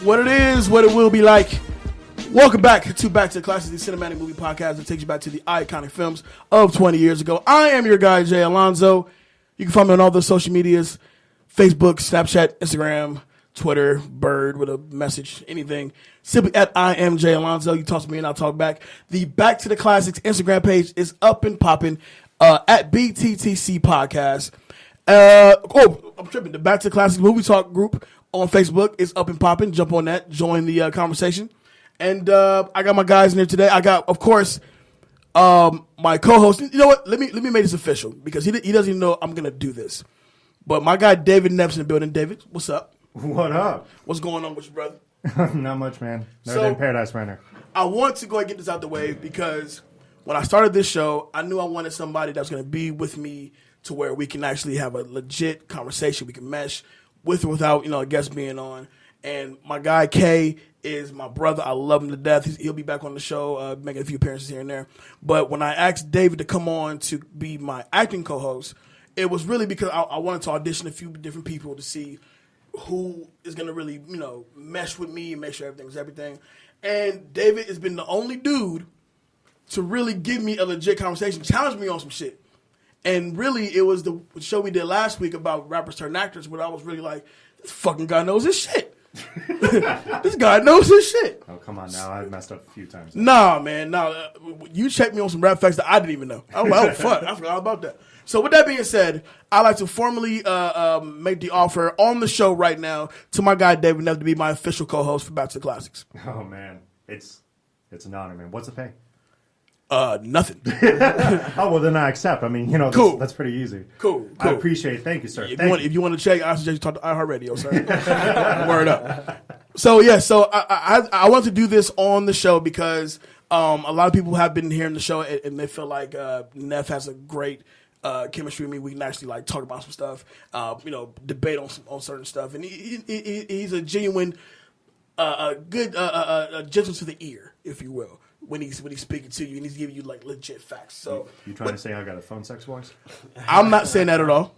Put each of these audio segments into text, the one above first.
what it is, what it will be like. Welcome back to the Classic, the cinematic movie podcast that takes you back to the iconic films of 20 years ago. I am your guy, Jay Alonzo. You can find me on all the social medias, Facebook, Snapchat, Instagram, Twitter, Bird with a message, anything. Simply at I am Jay Alonzo. You talk to me and I'll talk back. The Back to the Classics Instagram page is up and popping at BTTC Podcast. I'm tripping. The Back to the Classics Movie Talk group on Facebook is up and popping. Jump on that. Join the conversation. And I got my guys in there today. I got, of course, my co-host. You know what? Let me make this official because he doesn't even know I'm gonna do this. But my guy David Neff's in the building. David, what's up? What up? What's going on with your brother? Not much, man. Never been Paradise Runner. I want to go and get this out the way because when I started this show, I knew I wanted somebody that's going to be with me to where we can actually have a legit conversation. We can mesh with or without, a guest being on. And my guy Kay is my brother. I love him to death. He'll be back on the show, making a few appearances here and there. But when I asked David to come on to be my acting co-host, it was really because I wanted to audition a few different people to see who is going to really, mesh with me and make sure everything's everything. And David has been the only dude to really give me a legit conversation, challenge me on some shit. And really, it was the show we did last week about rappers turn actors where I was really like, this fucking guy knows his shit. This guy knows his shit. Oh, come on now. I've messed up a few times. Nah, man. You checked me on some rap facts that I didn't even know. I was like, oh, fuck. I forgot all about that. So with that being said, I'd like to formally make the offer on the show right now to my guy David Neff to be my official co-host for Back to the Classics. Oh, man. It's an honor, man. What's the pay? Nothing. Oh, well, then I accept. I mean, cool. That's pretty easy. Cool. I appreciate it. Thank you, sir. If you want to check, I suggest you talk to iHeartRadio, sir. Word up. So, yeah, I want to do this on the show because a lot of people have been hearing the show and they feel like Neff has a great chemistry with me. We can actually talk about some stuff, debate on certain stuff. And he's a genuine, good gentle to the ear, if you will. When he's speaking to you and he's giving you legit facts. So you trying to say I got a phone sex voice? I'm not saying that at all.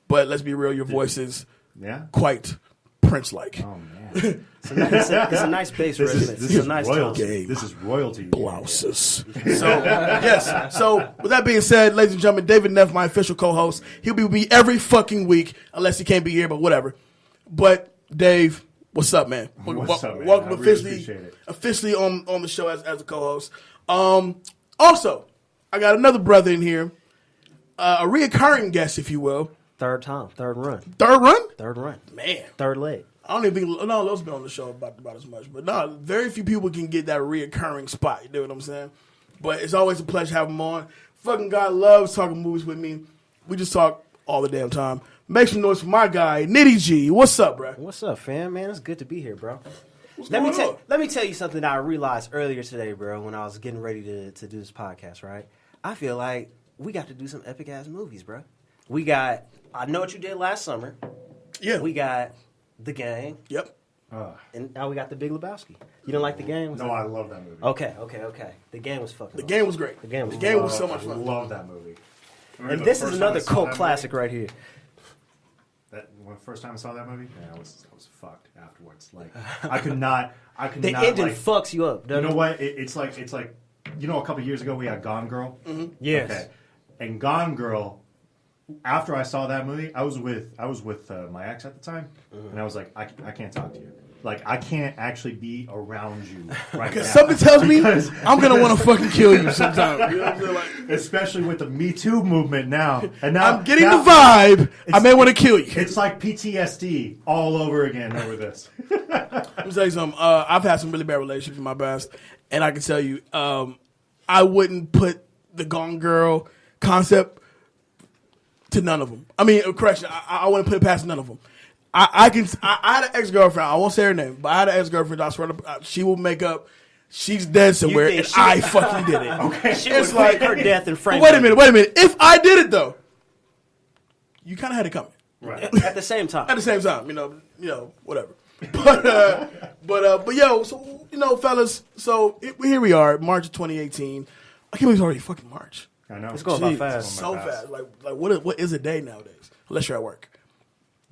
But let's be real, your voice is quite Prince-like. Oh man, it's a nice bass. This is a nice royalty. This is royalty. Blouses. So yes. So with that being said, ladies and gentlemen, David Neff, my official co-host. He'll be with me every fucking week unless he can't be here, but whatever. But Dave. What's up, man? What's up, man? Welcome really officially on the show as a co-host. Also, I got another brother in here, a reoccurring guest, if you will. Third run. Third run? Man. Third leg. I don't even think none of those been on the show about as much. But no, very few people can get that reoccurring spot. You know what I'm saying? But it's always a pleasure having him on. Fucking guy loves talking movies with me. We just talk all the damn time. Make some noise for my guy, Nitty G. What's up, bro? What's up, fam? Man, it's good to be here, bro. Let me tell you something that I realized earlier today, bro, when I was getting ready to do this podcast, right? I feel like we got to do some epic-ass movies, bro. We got I Know What You Did Last Summer. Yeah. We got The Gang. Yep. And now we got The Big Lebowski. You don't like The Gang? No, I love that movie. Okay. The Gang was fucking awesome. Game was great. The Gang was so much fun. I love that movie. And this is another cult classic right here. When the first time I saw that movie, I was fucked afterwards. I could not. The ending fucks you up. You know what? It's like a couple of years ago we had Gone Girl. Mm-hmm. Yes. Okay. And Gone Girl. After I saw that movie, I was with my ex at the time, and I was like, I can't talk to you. I can't actually be around you right now. Because something tells me I'm going to want to fucking kill you sometime. You know what I'm saying? Especially with the Me Too movement now. And now I'm getting the vibe. I may want to kill you. It's like PTSD all over again over this. Let me tell you something. I've had some really bad relationships in my past, and I can tell you, I wouldn't put the Gone Girl concept to none of them. I mean, correction, I wouldn't put it past none of them. I had an ex-girlfriend. I won't say her name, but I had an ex-girlfriend. I swear she will make up. She's dead somewhere, and I fucking did it. Okay, she was like her death and frame. Wait a minute. If I did it though, you kind of had it coming. Right. At the same time. Whatever. But yo, so fellas. So here we are, March of 2018. I can't believe it's already fucking March. I know. It's going by fast. So fast. Like what is a day nowadays? Unless you're at work.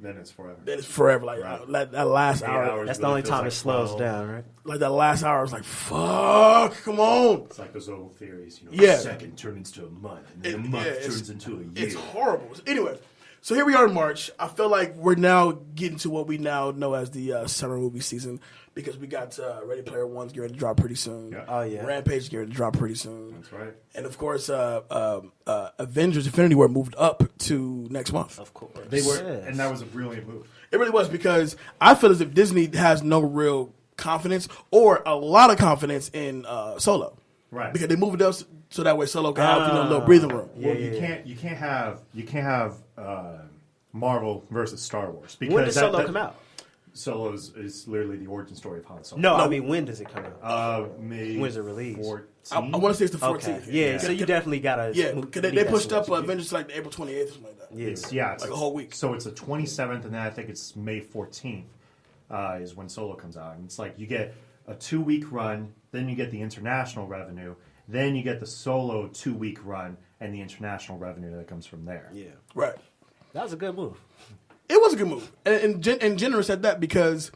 Then it's forever. Then it's forever. Like Right. that last 8 hour. hours That's the really only feels time like it slows 12. down, right? Like that last hour is like, fuck, come on. It's like those old theories, Yeah. a second turns into a month, and then a month turns into a year. It's horrible. Anyway, so here we are in March. I feel like we're now getting to what we now know as the summer movie season because we got Ready Player One's getting ready to drop pretty soon. Yeah. Oh, yeah. Rampage is getting ready to drop pretty soon. That's right. And of course, Avengers: Infinity War moved up to next month. Of course. They were, Yes. and that was a brilliant move. It really was because I feel as if Disney has no real confidence or a lot of confidence in Solo. Right. Because they moved it up so that way Solo can have a little breathing room. Well, you can't have Marvel versus Star Wars because When does Solo come out? Solo is literally the origin story of Han Solo. No, I mean, when does it come out? May When's it released? 14. I want to say it's the 14th. Okay. Yeah, so you definitely gotta. Yeah, meet because they that pushed up switch. Avengers to like the April 28th or something like that. Yeah. It's Like a whole week. So it's the 27th, and then I think it's May 14th is when Solo comes out. And it's like you get a 2-week run, then you get the international revenue, then you get the Solo 2-week run, and the international revenue that comes from there. Yeah, Right. that was a good move. It was a good move. And Jenner said that because,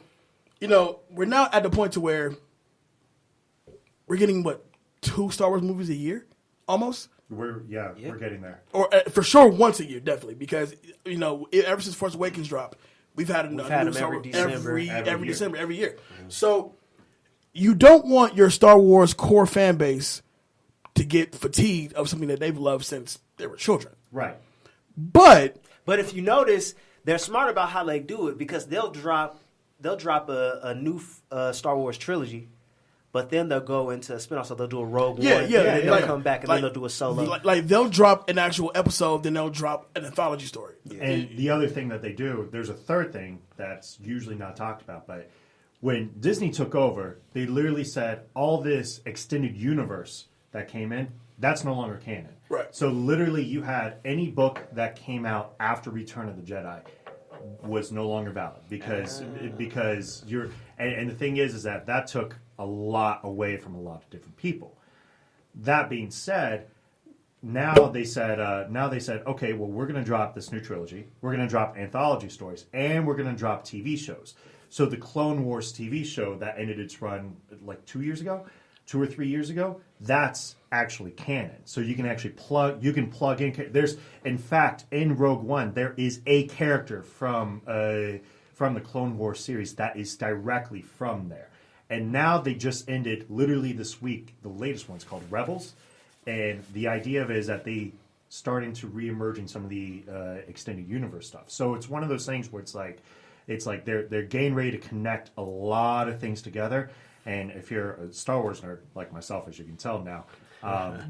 we're now at the point to where we're getting, 2 Star Wars movies a year? Almost? We're getting there. Or for sure once a year, definitely. Because, ever since Force Awakens dropped, we've had a new had them Star every Wars December. every year. December, every year. So you don't want your Star Wars core fan base to get fatigued of something that they've loved since they were children. Right. But But if you notice, they're smart about how they do it because they'll drop a new Star Wars trilogy, but then they'll go into a spinoff. So they'll do a Rogue One, and then they'll come back, and then they'll do a Solo. Like they'll drop an actual episode, then they'll drop an anthology story. And the other thing that they do, there's a third thing that's usually not talked about, but when Disney took over, they literally said all this extended universe that came in, that's no longer canon. Right. So literally you had any book that came out after Return of the Jedi was no longer valid because you're and the thing is that took a lot away from a lot of different people. That being said, now they said, okay, well, we're going to drop this new trilogy. We're going to drop anthology stories, and we're going to drop TV shows. So the Clone Wars TV show that ended its run like 2 or 3 years ago, that's actually canon. So you can actually plug in. There's, in fact, in Rogue One, there is a character from the Clone Wars series that is directly from there. And now they just ended, literally this week, the latest one's called Rebels. And the idea of it is that they starting to reemerge in some of the extended universe stuff. So it's one of those things where it's like they're getting ready to connect a lot of things together. And if you're a Star Wars nerd like myself, as you can tell now,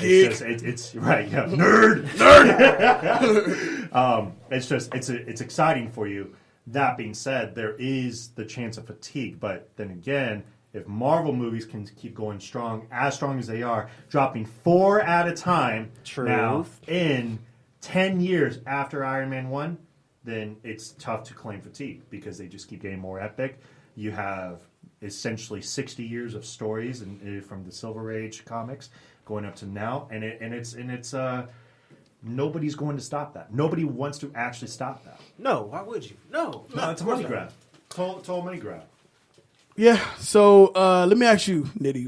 it's right, yeah, nerd. It's exciting for you. That being said, there is the chance of fatigue, but then again, if Marvel movies can keep going as strong as they are, dropping 4 at a time now in 10 years after Iron Man 1, then it's tough to claim fatigue because they just keep getting more epic. You have essentially 60 years of stories from the Silver Age comics going up to now, and it's nobody's going to stop that. Nobody wants to actually stop that. No, why would you? No, It's a money grab. Total money grab. Yeah. So let me ask you, Nitty,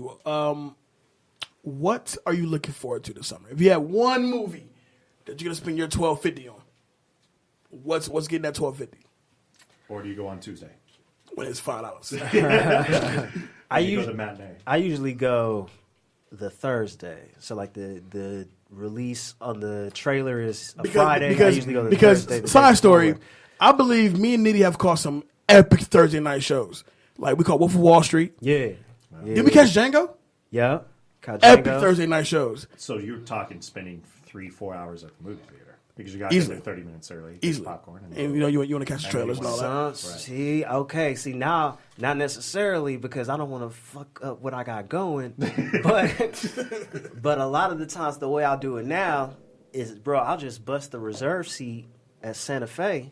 what are you looking forward to this summer? If you had one movie that you're gonna spend your $12.50 on, what's getting that $12.50? Or do you go on Tuesday? When it's $5. Go to the matinee. I usually go the Thursday. So like the release on the trailer is a Friday. I usually go the Thursday. Side story, I believe me and Nitty have caught some epic Thursday night shows. Like we caught Wolf of Wall Street. Yeah. Did we catch Django? Yeah. Epic Thursday night shows. So you're talking spending 3-4 hours at the movie theater because you got Easily. there 30 minutes early. Easily. Popcorn. And you want to catch the trailers and all that. See, now, not necessarily because I don't want to fuck up what I got going, but a lot of the times the way I'll do it now is, bro, I'll just bust the reserve seat at Santa Fe.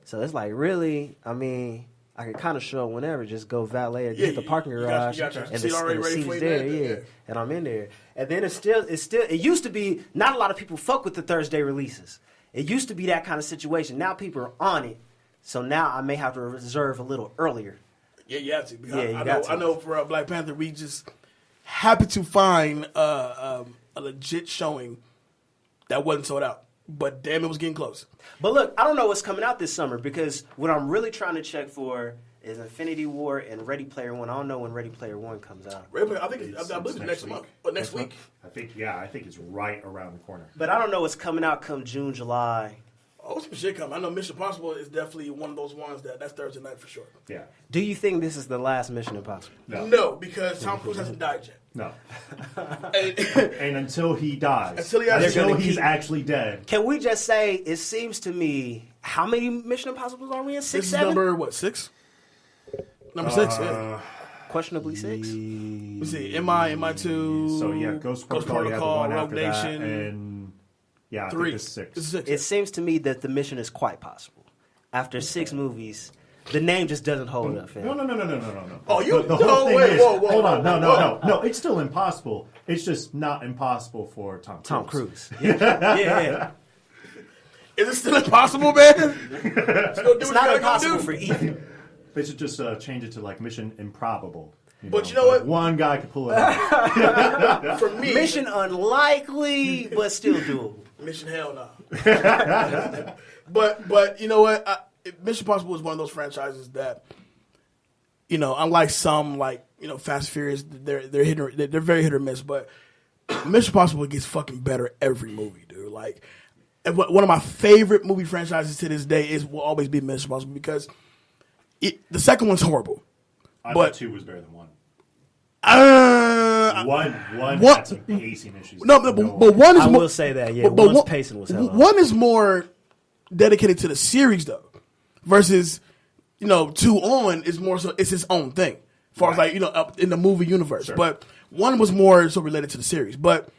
So it's like, really, I mean, I can kind of show whenever, just go valet or get the parking garage, you got your and seat already ready seat's for you there, yeah. and I'm in there. And then it used to be not a lot of people fuck with the Thursday releases. It used to be that kind of situation. Now people are on it. So now I may have to reserve a little earlier. Yeah, you have to. Yeah, I know for Black Panther, we just happy to find a legit showing that wasn't sold out. But damn, it was getting close. But look, I don't know what's coming out this summer because what I'm really trying to check for is Infinity War and Ready Player One. I don't know when Ready Player One comes out. I believe it's next month. Or next week. I think it's right around the corner. But I don't know what's coming out come June, July. Oh, some shit coming. I know Mission Impossible is definitely one of those ones that's Thursday night for sure. Yeah. Do you think this is the last Mission Impossible? No, because Tom Cruise hasn't died yet. No. and until he dies. Until he's actually dead. Can we just say, it seems to me, how many Mission Impossibles are we in? 6, this 7? Is number, 6? Number 6, yeah. Questionably 6? Let's see, MI2. So, yeah, Ghost Protocol, Rogue Nation. And, yeah, 3. I think it's 6. This is 6. It seems to me that the mission is quite possible. After 6 movies, the name just doesn't hold up. No. Oh, the whole thing is, whoa. Hold on, no. It's still impossible. It's just not impossible for Tom Cruise. Yeah. Is it still impossible, man? It's not impossible for Ethan. They should just change it to like Mission Improbable. But you know what? One guy could pull it off. For me, Mission unlikely, but still doable. Mission hell no. But you know what? Mission Impossible is one of those franchises that, unlike some Fast and Furious, they're very hit or miss. But Mission Impossible gets fucking better every movie, dude. Like, one of my favorite movie franchises to this day will always be Mission Impossible because the second one's horrible. I thought 2 was better than 1. One had some pacing issues. No, but one is I more. will say that, yeah. One's pacing was hell. One is more dedicated to the series, though, versus 2 on is more so it's its own thing, as far as up in the movie universe. Sure. But 1 was more so related to the series. But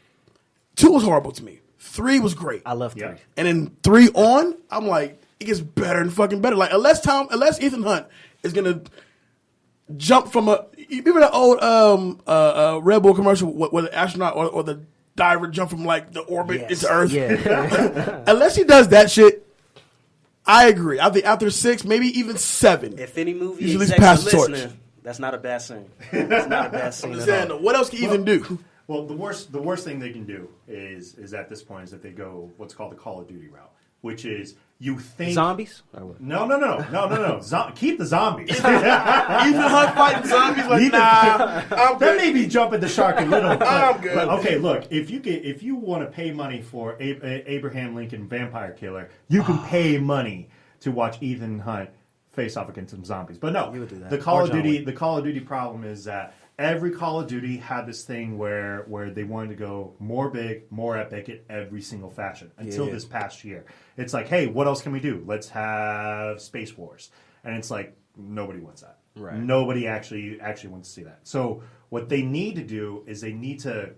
2 was horrible to me. 3 was great. I love 3. Yeah. And then 3 on, I'm like, it gets better and fucking better. Like unless Ethan Hunt is gonna jump from you remember the old Red Bull commercial where the astronaut or the diver jump from the orbit into Earth? Yeah. Unless he does that shit, I agree. I think after 6, maybe even 7. If any movie you should at least execs pass are the torch. listening, that's not a bad scene. That's not a bad scene I'm at saying, all. what else can you even do? Well, the worst thing they can do is at this point is that they go what's called the Call of Duty route, which is you think Zombies? No. Keep the zombies. Ethan Hunt fighting zombies I'm good. That may be jumping the shark a little. I'm good. But okay, look, if you want to pay money for Abraham Lincoln Vampire Killer, you can pay money to watch Ethan Hunt face off against some zombies. But no, you would do that. the Call of Duty problem is that every Call of Duty had this thing where they wanted to go more big, more epic in every single fashion until this past year. It's like, hey, what else can we do? Let's have Space Wars. And it's like, nobody wants that. Right. Nobody actually wants to see that. So what they need to do is they need to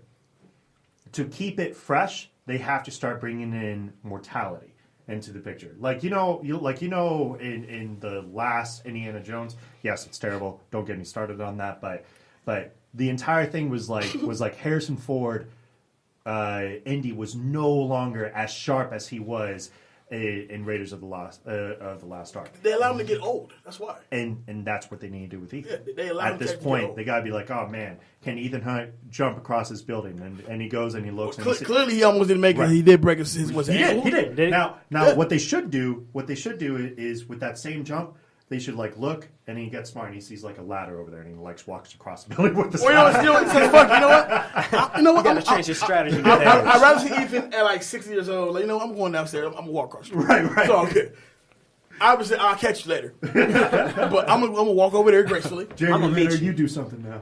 keep it fresh, they have to start bringing in mortality into the picture. In the last Indiana Jones, yes, it's terrible. Don't get me started on that, but the entire thing was like Harrison Ford, Indy was no longer as sharp as he was in Raiders of the Lost Ark. They allow him to get old. That's why. And that's what they need to do with Ethan. Yeah, they allow him At this to get point, old. they gotta be like, oh man, can Ethan Hunt jump across this building? And he goes and he looks. Well, clearly, he almost didn't make it. He did break his ankle. He did. Did he? Now, what they should do is with that same jump, they should look, and he gets smart, and he sees a ladder over there, and he walks across the building with the Well, you know what? Fuck. You know what? You got to change your strategy. I'd rather see Ethan at 60 years old. I'm going downstairs. I'm gonna walk across the street. Right. So okay. Obviously, I'll catch you later. But I'm gonna walk over there gracefully. Jeremy, I'm gonna meet you do something now.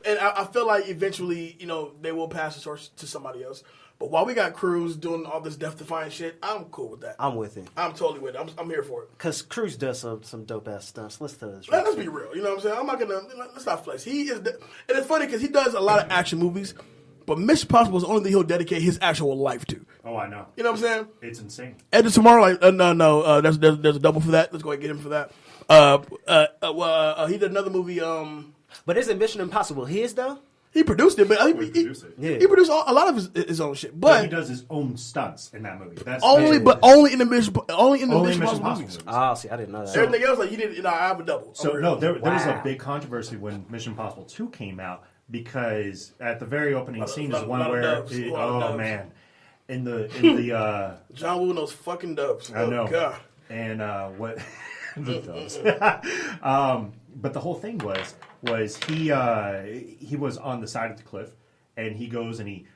And I feel like eventually, they will pass the torch to somebody else. But while we got Cruz doing all this death-defying shit, I'm cool with that. I'm with it. I'm totally with it. I'm here for it. Because Cruz does some dope-ass stunts. Let's tell this. Let's be real. You know what I'm saying? I'm not going to... Let's not flex. He is... And it's funny because he does a lot of action movies, but Mission Impossible is the only thing he'll dedicate his actual life to. Oh, I know. You know what I'm saying? It's insane. Edge of Tomorrow, no. There's a double for that. Let's go ahead and get him for that. He did another movie... But isn't Mission Impossible his, though? He produced it, but he produced a lot of his own shit. But he does his own stunts in that movie. That's only in the Mission Impossible movies. Oh, see, I didn't know that. Everything else, like he did, I have a double. So no, there was a big controversy when Mission Impossible 2 came out because at the very opening scene is one where man, in the John Woo knows fucking dubs. I know. God. And what the dubs. But the whole thing was he was on the side of the cliff, and he goes and he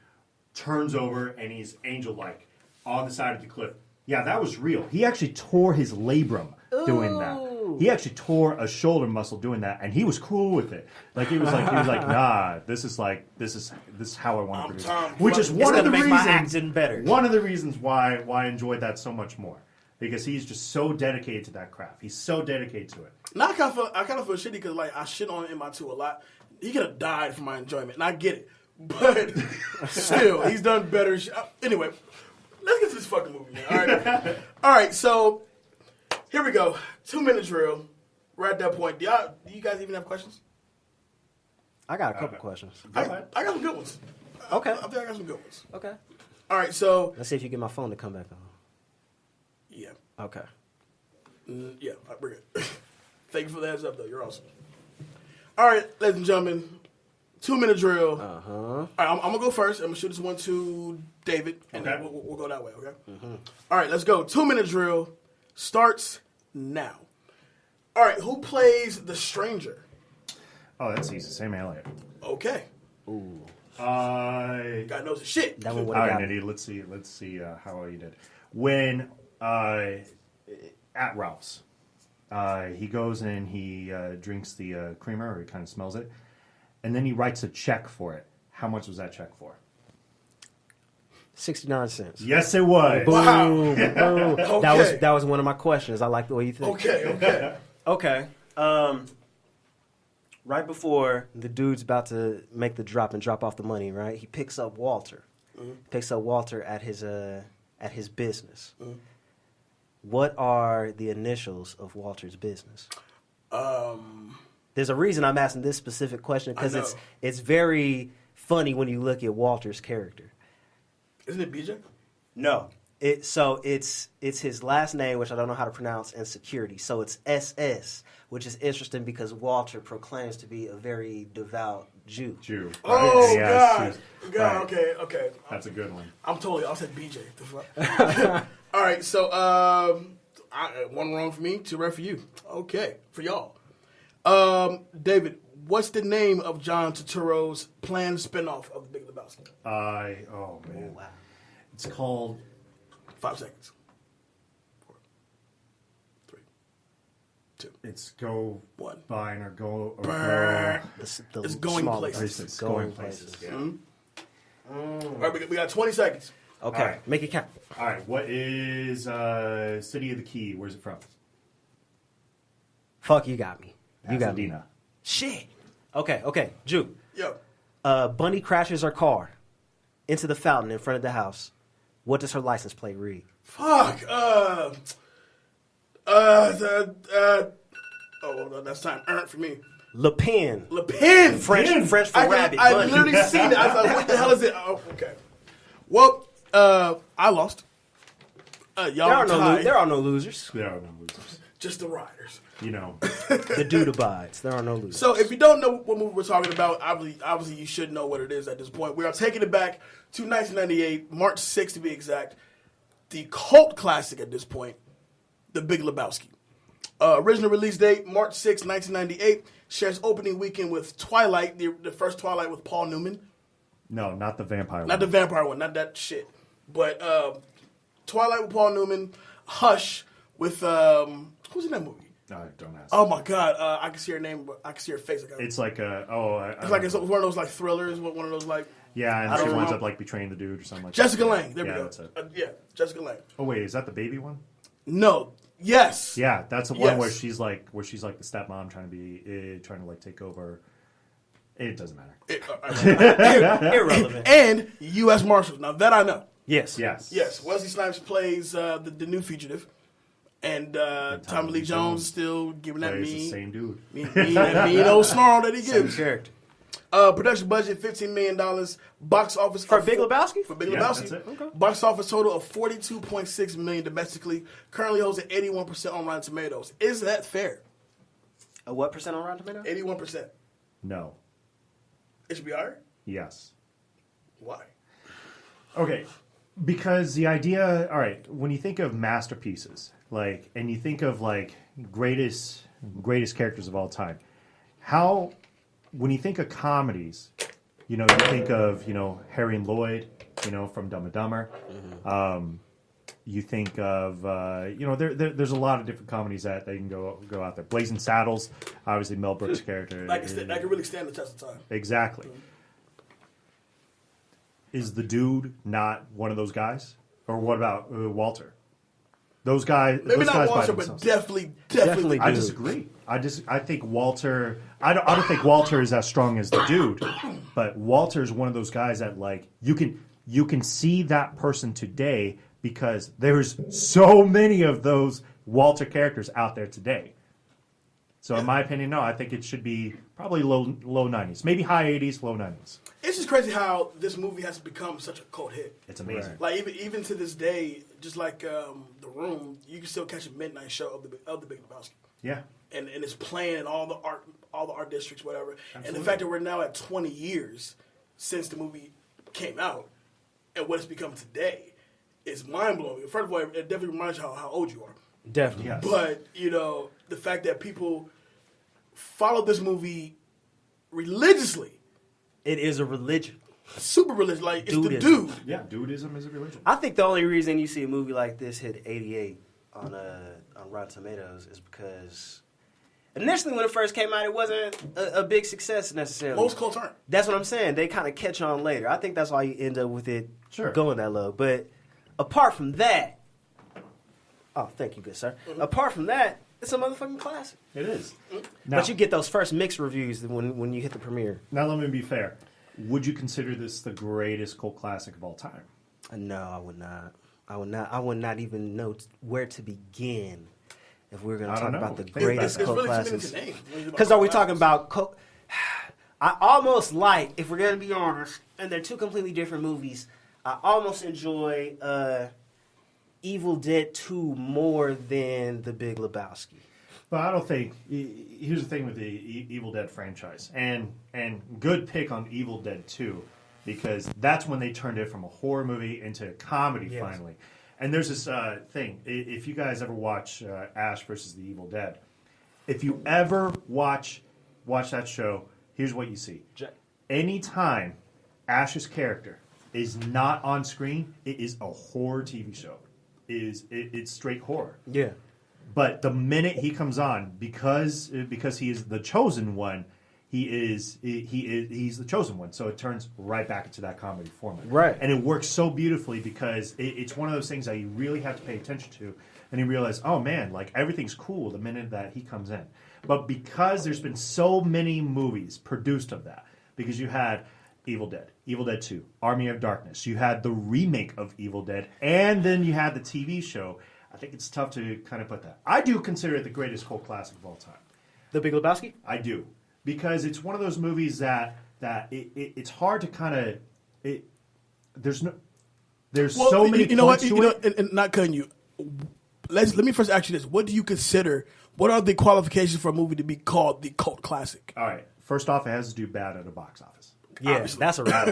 turns over and he's angel-like on the side of the cliff. Yeah, that was real. He actually tore his labrum doing that. He actually tore a shoulder muscle doing that, and he was cool with it. Like he was like, nah, this is how I want to produce. Which is one of the reasons. My acting better. One of the reasons why I enjoyed that so much more. Because he's just so dedicated to that craft. He's so dedicated to it. Now I kind of feel shitty because like I shit on him MI2 a lot. He could have died for my enjoyment, and I get it. But still, he's done better. Anyway, let's get to this fucking movie, man. All right. So here we go. 2-minute drill. We're at that point. Do you guys even have questions? I got a couple questions. I got some good ones. Okay. I think I got some good ones. Okay. All right. So let's see if you get my phone to come back on. Yeah. Okay. Yeah, we're good. Thank you for the heads up, though. You're awesome. All right, ladies and gentlemen, 2-minute drill. All right, I'm going to go first. I'm going to shoot this one to David, and then we'll go that way, okay? All right, let's go. 2-minute drill starts now. All right, who plays the stranger? Oh, that's easy. Sam Elliott. Okay. Ooh. God knows his shit. That one all right, Nitty, let's see how well you did. When at Ralph's, he goes and he drinks the creamer, or he kind of smells it, and then he writes a check for it. How much was that check for? 69 cents. Yes, it was. Wow. Boom. Okay. That was one of my questions. I like the way you think. Okay. Right before the dude's about to make the drop and drop off the money, right? He picks up Walter. Picks up Walter at his business. What are the initials of Walter's business? There's a reason I'm asking this specific question because it's very funny when you look at Walter's character. Isn't it BJ? No. It's his last name, which I don't know how to pronounce, and security. So it's SS, which is interesting because Walter proclaims to be a very devout Jew. Oh, yeah, God. Right. Okay. That's a good one. I said BJ. The fuck? All right, so one wrong for me, 2 right for you. Okay, for y'all. David, what's the name of John Turturro's planned spinoff of The Big Lebowski? Oh, man. Wow. It's called... 5 seconds. 4, 3, 2. It's Go 1. Bine or Go... Or Burr. Go. It's Going Places. It's Going Places, yeah. All right, we got 20 seconds. Okay, right. Make it count. All right, what is City of the Key? Where's it from? Fuck, you got me. You got Pasadena. me. Shit. Okay. Jew. Yo. Bunny crashes her car into the fountain in front of the house. What does her license plate read? Fuck. That's time earned for me. Le Pen. French for rabbit. I literally seen it. I was like, what the hell is it? Oh, okay. Well, I lost. Y'all there are no losers. There are no losers. Just the riders. You know. The dude abides. There are no losers. So if you don't know what movie we're talking about, obviously you should know what it is at this point. We are taking it back to 1998, March 6th to be exact. The cult classic at this point, The Big Lebowski. Original release date, March 6th, 1998. Shares opening weekend with Twilight, the first Twilight with Paul Newman. No, not the vampire one. Not the vampire one, not that shit. But Twilight with Paul Newman, Hush with, who's in that movie? No, don't ask. Oh my God! I can see her name, but I can see her face. It's like it's one of those like thrillers. One of those like. Yeah, and she winds up like betraying the dude or something like Jessica that. Lange. There we go. That's it. Jessica Lange. Oh wait, is that the baby one? No. Yes. Yeah, that's the one where she's like the stepmom trying to like take over. It doesn't matter. Irrelevant. And U.S. Marshals. Now that I know. Yes. Wesley Snipes plays the new fugitive. And Tommy Lee Jones still giving that plays mean, the same dude. mean old snarl that he gives. Same character. Production budget $15 million. Box office For Big Lebowski? For Big Lebowski. That's it. Okay. Box office total of $42.6 million domestically. Currently holds an 81% on Rotten Tomatoes. Is that fair? A what % on Rotten Tomatoes? 81%. No. It should be higher? Yes. Why? Okay, because the idea, all right, when you think of masterpieces, like, and you think of like greatest characters of all time, when you think of comedies, you think of, Harry and Lloyd, from Dumb and Dumber. Mm-hmm. You think of, there's a lot of different comedies that they can go out there. Blazing Saddles, obviously Mel Brooks' character. That can really stand the test of time. Exactly. Mm-hmm. Is the dude not one of those guys? Or what about Walter? Those guys. Maybe those not guys Walter, by but themselves. definitely. I disagree. I think Walter. I don't think Walter is as strong as the dude, but Walter is one of those guys that like you can see that person today because there's so many of those Walter characters out there today. So in my opinion, no, I think it should be probably low 90s, maybe high 80s, low 90s. It's just crazy how this movie has become such a cult hit. It's amazing. Like even to this day, just like The Room, you can still catch a midnight show of the Big Lebowski. Yeah. And it's playing in all the art districts, whatever. Absolutely. And the fact that we're now at 20 years since the movie came out and what it's become today is mind blowing. First of all, it definitely reminds you how old you are. Definitely. Yes. But the fact that people follow this movie religiously. It is a religion. Super religious. Like, it's the Dudism. dude. Yeah, dudism is a religion. I think the only reason you see a movie like this hit 88 on Rotten Tomatoes is because initially when it first came out, it wasn't a big success necessarily. Most cults aren't. That's what I'm saying. They kind of catch on later. I think that's why you end up with it going that low. But apart from that, oh, thank you, good sir. Mm-hmm. Apart from that, it's a motherfucking classic. It is. But you get those first mixed reviews when you hit the premiere. Now let me be fair. Would you consider this the greatest cult classic of all time? No, I would not. I would not even know where to begin if we were going to talk about the greatest cult classics. Because are we talking about cult? I almost like, if we're going to be honest, and they're two completely different movies, I almost enjoy Evil Dead 2 more than The Big Lebowski. But I don't think. Here's the thing with the Evil Dead franchise, and good pick on Evil Dead 2, because that's when they turned it from a horror movie into a comedy finally. And there's this thing. If you guys ever watch Ash versus the Evil Dead, if you ever watch that show, here's what you see. Anytime Ash's character is not on screen, it is a horror TV show. It's straight horror. Yeah. But the minute he comes on, because he is the chosen one, he's the chosen one. So it turns right back into that comedy format. Right. And it works so beautifully because it's one of those things that you really have to pay attention to. And you realize, oh man, like everything's cool the minute that he comes in. But because there's been so many movies produced of that, because you had Evil Dead 2, Army of Darkness, you had the remake of Evil Dead, and then you had the TV show. I think it's tough to kind of put that. I do consider it the greatest cult classic of all time. The Big Lebowski? I do. Because it's one of those movies that it's hard to kind of... There's so many points to it. And not cutting you. Let me first ask you this. What do you consider... What are the qualifications for a movie to be called the cult classic? All right. First off, it has to do bad at the box office. Yeah, Obviously. that's a wrap.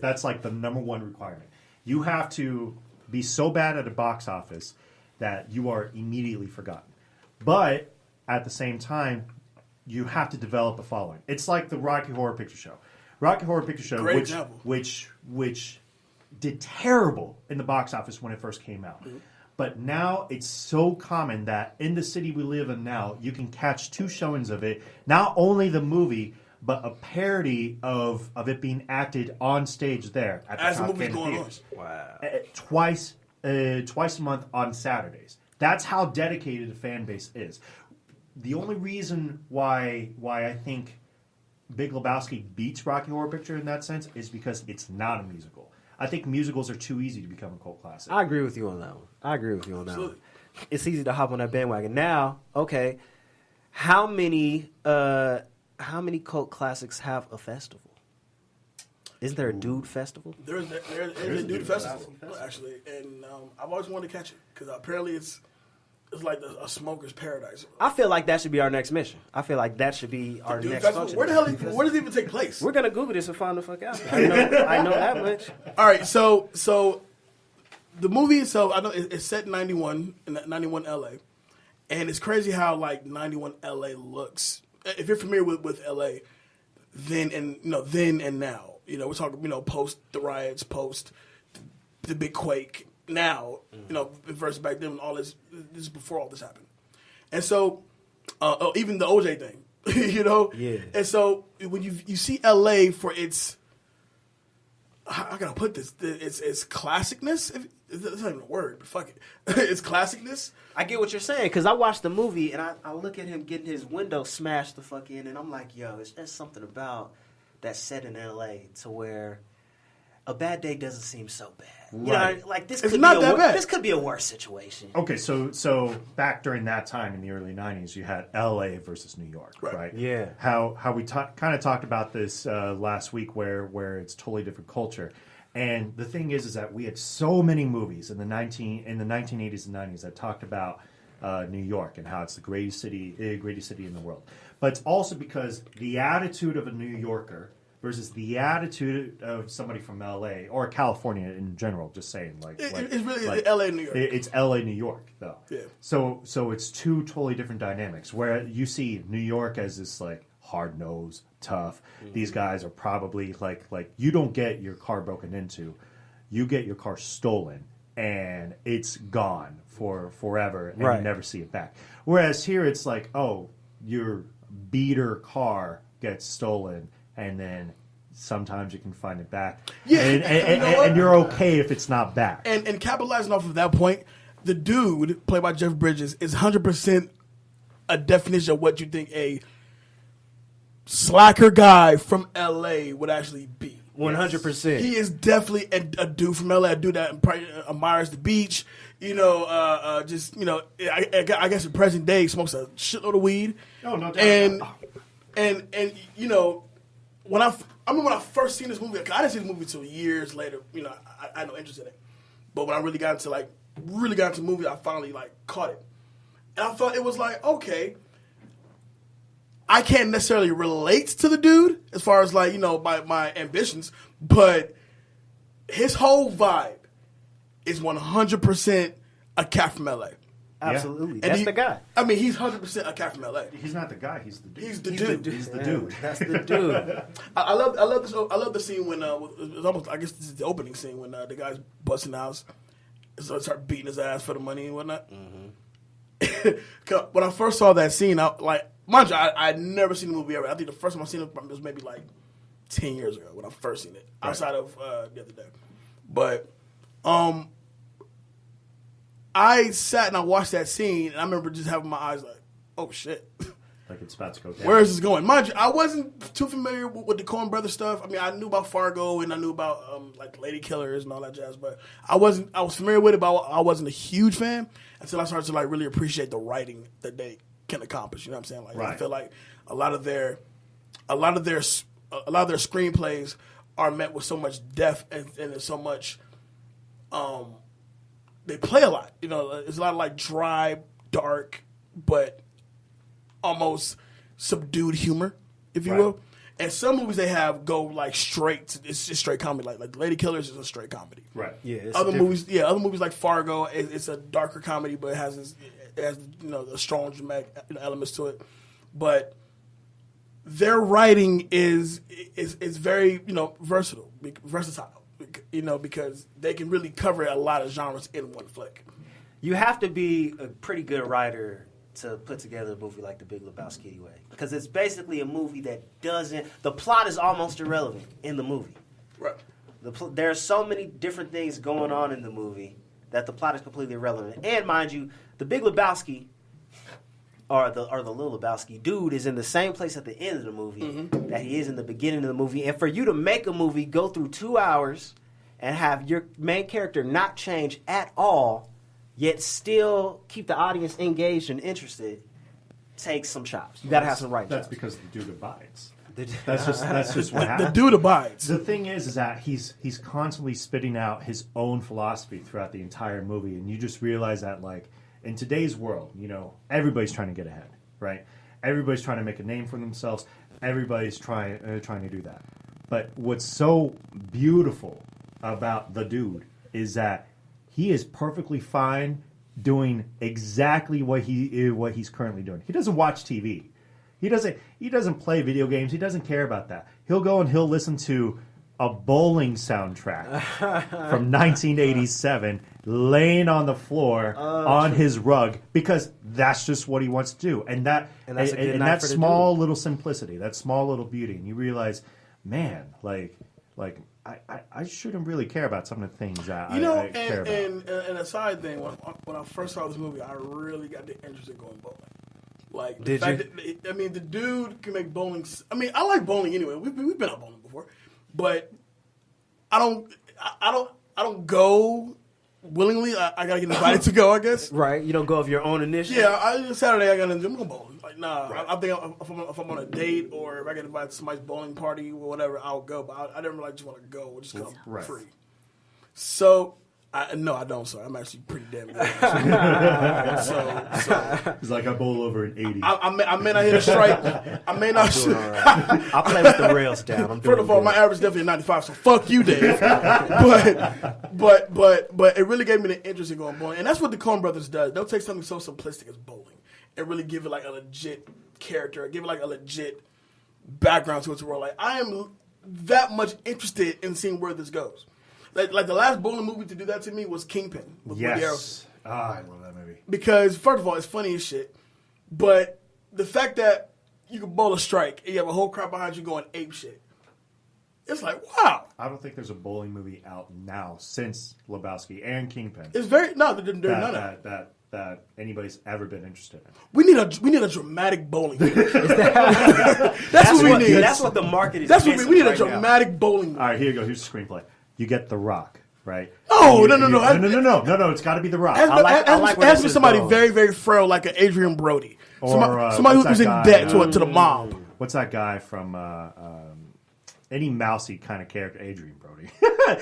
That's like the number one requirement. You have to be so bad at a box office that you are immediately forgotten. But at the same time, you have to develop a following. It's like the Rocky Horror Picture Show. Rocky Horror Picture Show, which did terrible in the box office when it first came out. Mm-hmm. But now it's so common that in the city we live in now, you can catch two showings of it. Not only the movie, but a parody of it being acted on stage there at the As the Top movie's Can going Theaters. on. Wow. Twice a month on Saturdays. That's how dedicated the fan base is. The only reason why I think Big Lebowski beats Rocky Horror Picture in that sense is because it's not a musical. I think musicals are too easy to become a cult classic. I agree with you on that one. It's easy to hop on that bandwagon. Now, okay, how many how many cult classics have a festival? Isn't there a dude festival? There's a dude festival, actually, and I've always wanted to catch it because apparently it's like a smoker's paradise. I feel like that should be our next mission. I feel like that should be our next function. Where does it even take place? We're gonna Google this and find the fuck out. I know that much. All right, so the movie itself, I know it's set in 91 LA, and it's crazy how like 91 LA looks. If you're familiar with LA, then and now. We're talking, post the riots, post the big quake. Now, versus back then, this is before all this happened. And so, even the OJ thing, Yeah. And so, when you see LA for its, how can I put this? Its classicness. That's not even a word, but fuck it. Its classicness. I get what you're saying, because I watched the movie, and I look at him getting his window smashed the fuck in, and I'm like, yo, it's just something about that set in L.A. to where a bad day doesn't seem so bad. Right. Like this it's could not be that bad. This could be a worse situation. Okay, so back during that time in the early 90s, you had L.A. versus New York, right? Yeah. How we kind of talked about this last week where it's totally different culture. And the thing is that we had so many movies in the 1980s and 90s that talked about New York and how it's the greatest city in the world. But it's also because the attitude of a New Yorker versus the attitude of somebody from LA or California in general, just saying, It's really LA, New York. It's LA, New York, though. Yeah. So it's two totally different dynamics. Where you see New York as this like hard nosed, tough. Mm-hmm. These guys are probably like you don't get your car broken into, you get your car stolen and it's gone for forever and you never see it back. Whereas here it's like, oh, your beater car gets stolen and then sometimes you can find it back. Yeah, and you're okay if it's not back. And capitalizing off of that point, the dude played by Jeff Bridges is 100% a definition of what you think a slacker guy from LA would actually be. 100%. He is definitely a dude from LA, a dude that admires the beach. I guess in present day, smokes a shitload of weed. Oh, no doubt. And when I remember when I first seen this movie, I didn't see the movie until years later. I had no interest in it. But when I really got into the movie, I finally caught it, and I thought it was like, okay, I can't necessarily relate to the dude as far as my ambitions, but his whole vibe is 100% a cat from LA. Absolutely. And That's the guy. I mean, he's 100% a cat from LA. He's not the guy. He's the dude. He's the dude. He's the dude. That's the dude. I love this. I love the scene when it's almost. I guess this is the opening scene when the guy's busting the house, so they start beating his ass for the money and whatnot. Mm-hmm. When I first saw that scene, mind you, I'd never seen the movie ever. I think the first time I seen it was maybe 10 years ago when I first seen it, outside of the other day. But I sat and I watched that scene, and I remember just having my eyes like, oh, shit. Like it's about to go down. Where is this going? Mind you, I wasn't too familiar with the Coen Brothers stuff. I mean, I knew about Fargo, and I knew about Lady Killers and all that jazz, but I was familiar with it, but I wasn't a huge fan until I started to really appreciate the writing that they can accomplish. You know what I'm saying? I feel like a lot of their screenplays are met with so much depth and there's so much they play a lot. It's a lot of dry, dark, but almost subdued humor, if you will. And some movies they have go straight. It's just straight comedy. Like Lady Killers is a straight comedy. Right. Yeah. Other movies like Fargo, it's a darker comedy, but it has the strong dramatic elements to it. But their writing is very versatile, because they can really cover a lot of genres in one flick. You have to be a pretty good writer to put together a movie like The Big Lebowski anyway, because it's basically a movie that the plot is almost irrelevant in the movie. Right. There are so many different things going on in the movie that the plot is completely irrelevant. And mind you, The Big Lebowski or the Little Lebowski dude is in the same place at the end of the movie that he is in the beginning of the movie. And for you to make a movie go through 2 hours and have your main character not change at all, yet still keep the audience engaged and interested, takes some chops. You got to have some right That's chops. because the dude abides. That's just what happens. The dude abides. The thing is that he's constantly spitting out his own philosophy throughout the entire movie, and you just realize that, like, in today's world, everybody's trying to get ahead, right? Everybody's trying to make a name for themselves. Everybody's trying to do that. But what's so beautiful about the dude is that he is perfectly fine doing exactly what he's currently doing. He doesn't watch TV. He doesn't play video games. He doesn't care about that. He'll go and he'll listen to a bowling soundtrack from 1987 laying on the floor on his rug because that's just what he wants to do. And that small little simplicity, that small little beauty, and you realize, man, like I shouldn't really care about some of the things that I care about. And a side thing, when I first saw this movie, I really got the interest in going bowling. Like, the fact that, the dude can make bowling. I like bowling anyway. We've been out bowling before, but I don't go willingly. I gotta get invited to go, I guess. Right. You don't go of your own initiative. Yeah. Saturday I'm going bowling. Like, nah. Right. I think if I'm on a date or if I get invited to somebody's bowling party or whatever, I'll go. But I never just want to go. Just come free. So. No, I don't, sir. I'm actually pretty damn good. so it's like I bowl over an 80. I may not hit a strike. I may not shoot. Right. I'll play with the rails down. First of all, my average is definitely 95, so fuck you, Dave. but it really gave me the interest in going bowling. And that's what the Coen Brothers does. They'll take something so simplistic as bowling and really give it like a legit character, give it like a legit background to its world. Like, I am that much interested in seeing where this goes. Like the last bowling movie to do that to me was Kingpin with Woody Harrelson. I love that movie. Because, first of all, it's funny as shit. But the fact that you can bowl a strike and you have a whole crowd behind you going ape shit, it's like, wow. I don't think there's a bowling movie out now since Lebowski and Kingpin. It's very, no, there's none of that anybody's ever been interested in. We need a dramatic bowling movie. That's what we need. That's what the market is. That's what we need, a dramatic bowling movie. All right, here you go. Here's the screenplay. You get The Rock, right? No. It's got to be The Rock. It has to be somebody very, very frail, like an Adrian Brody. Or somebody who's in debt to the mob. What's that guy from any mousy kind of character? Adrian Brody.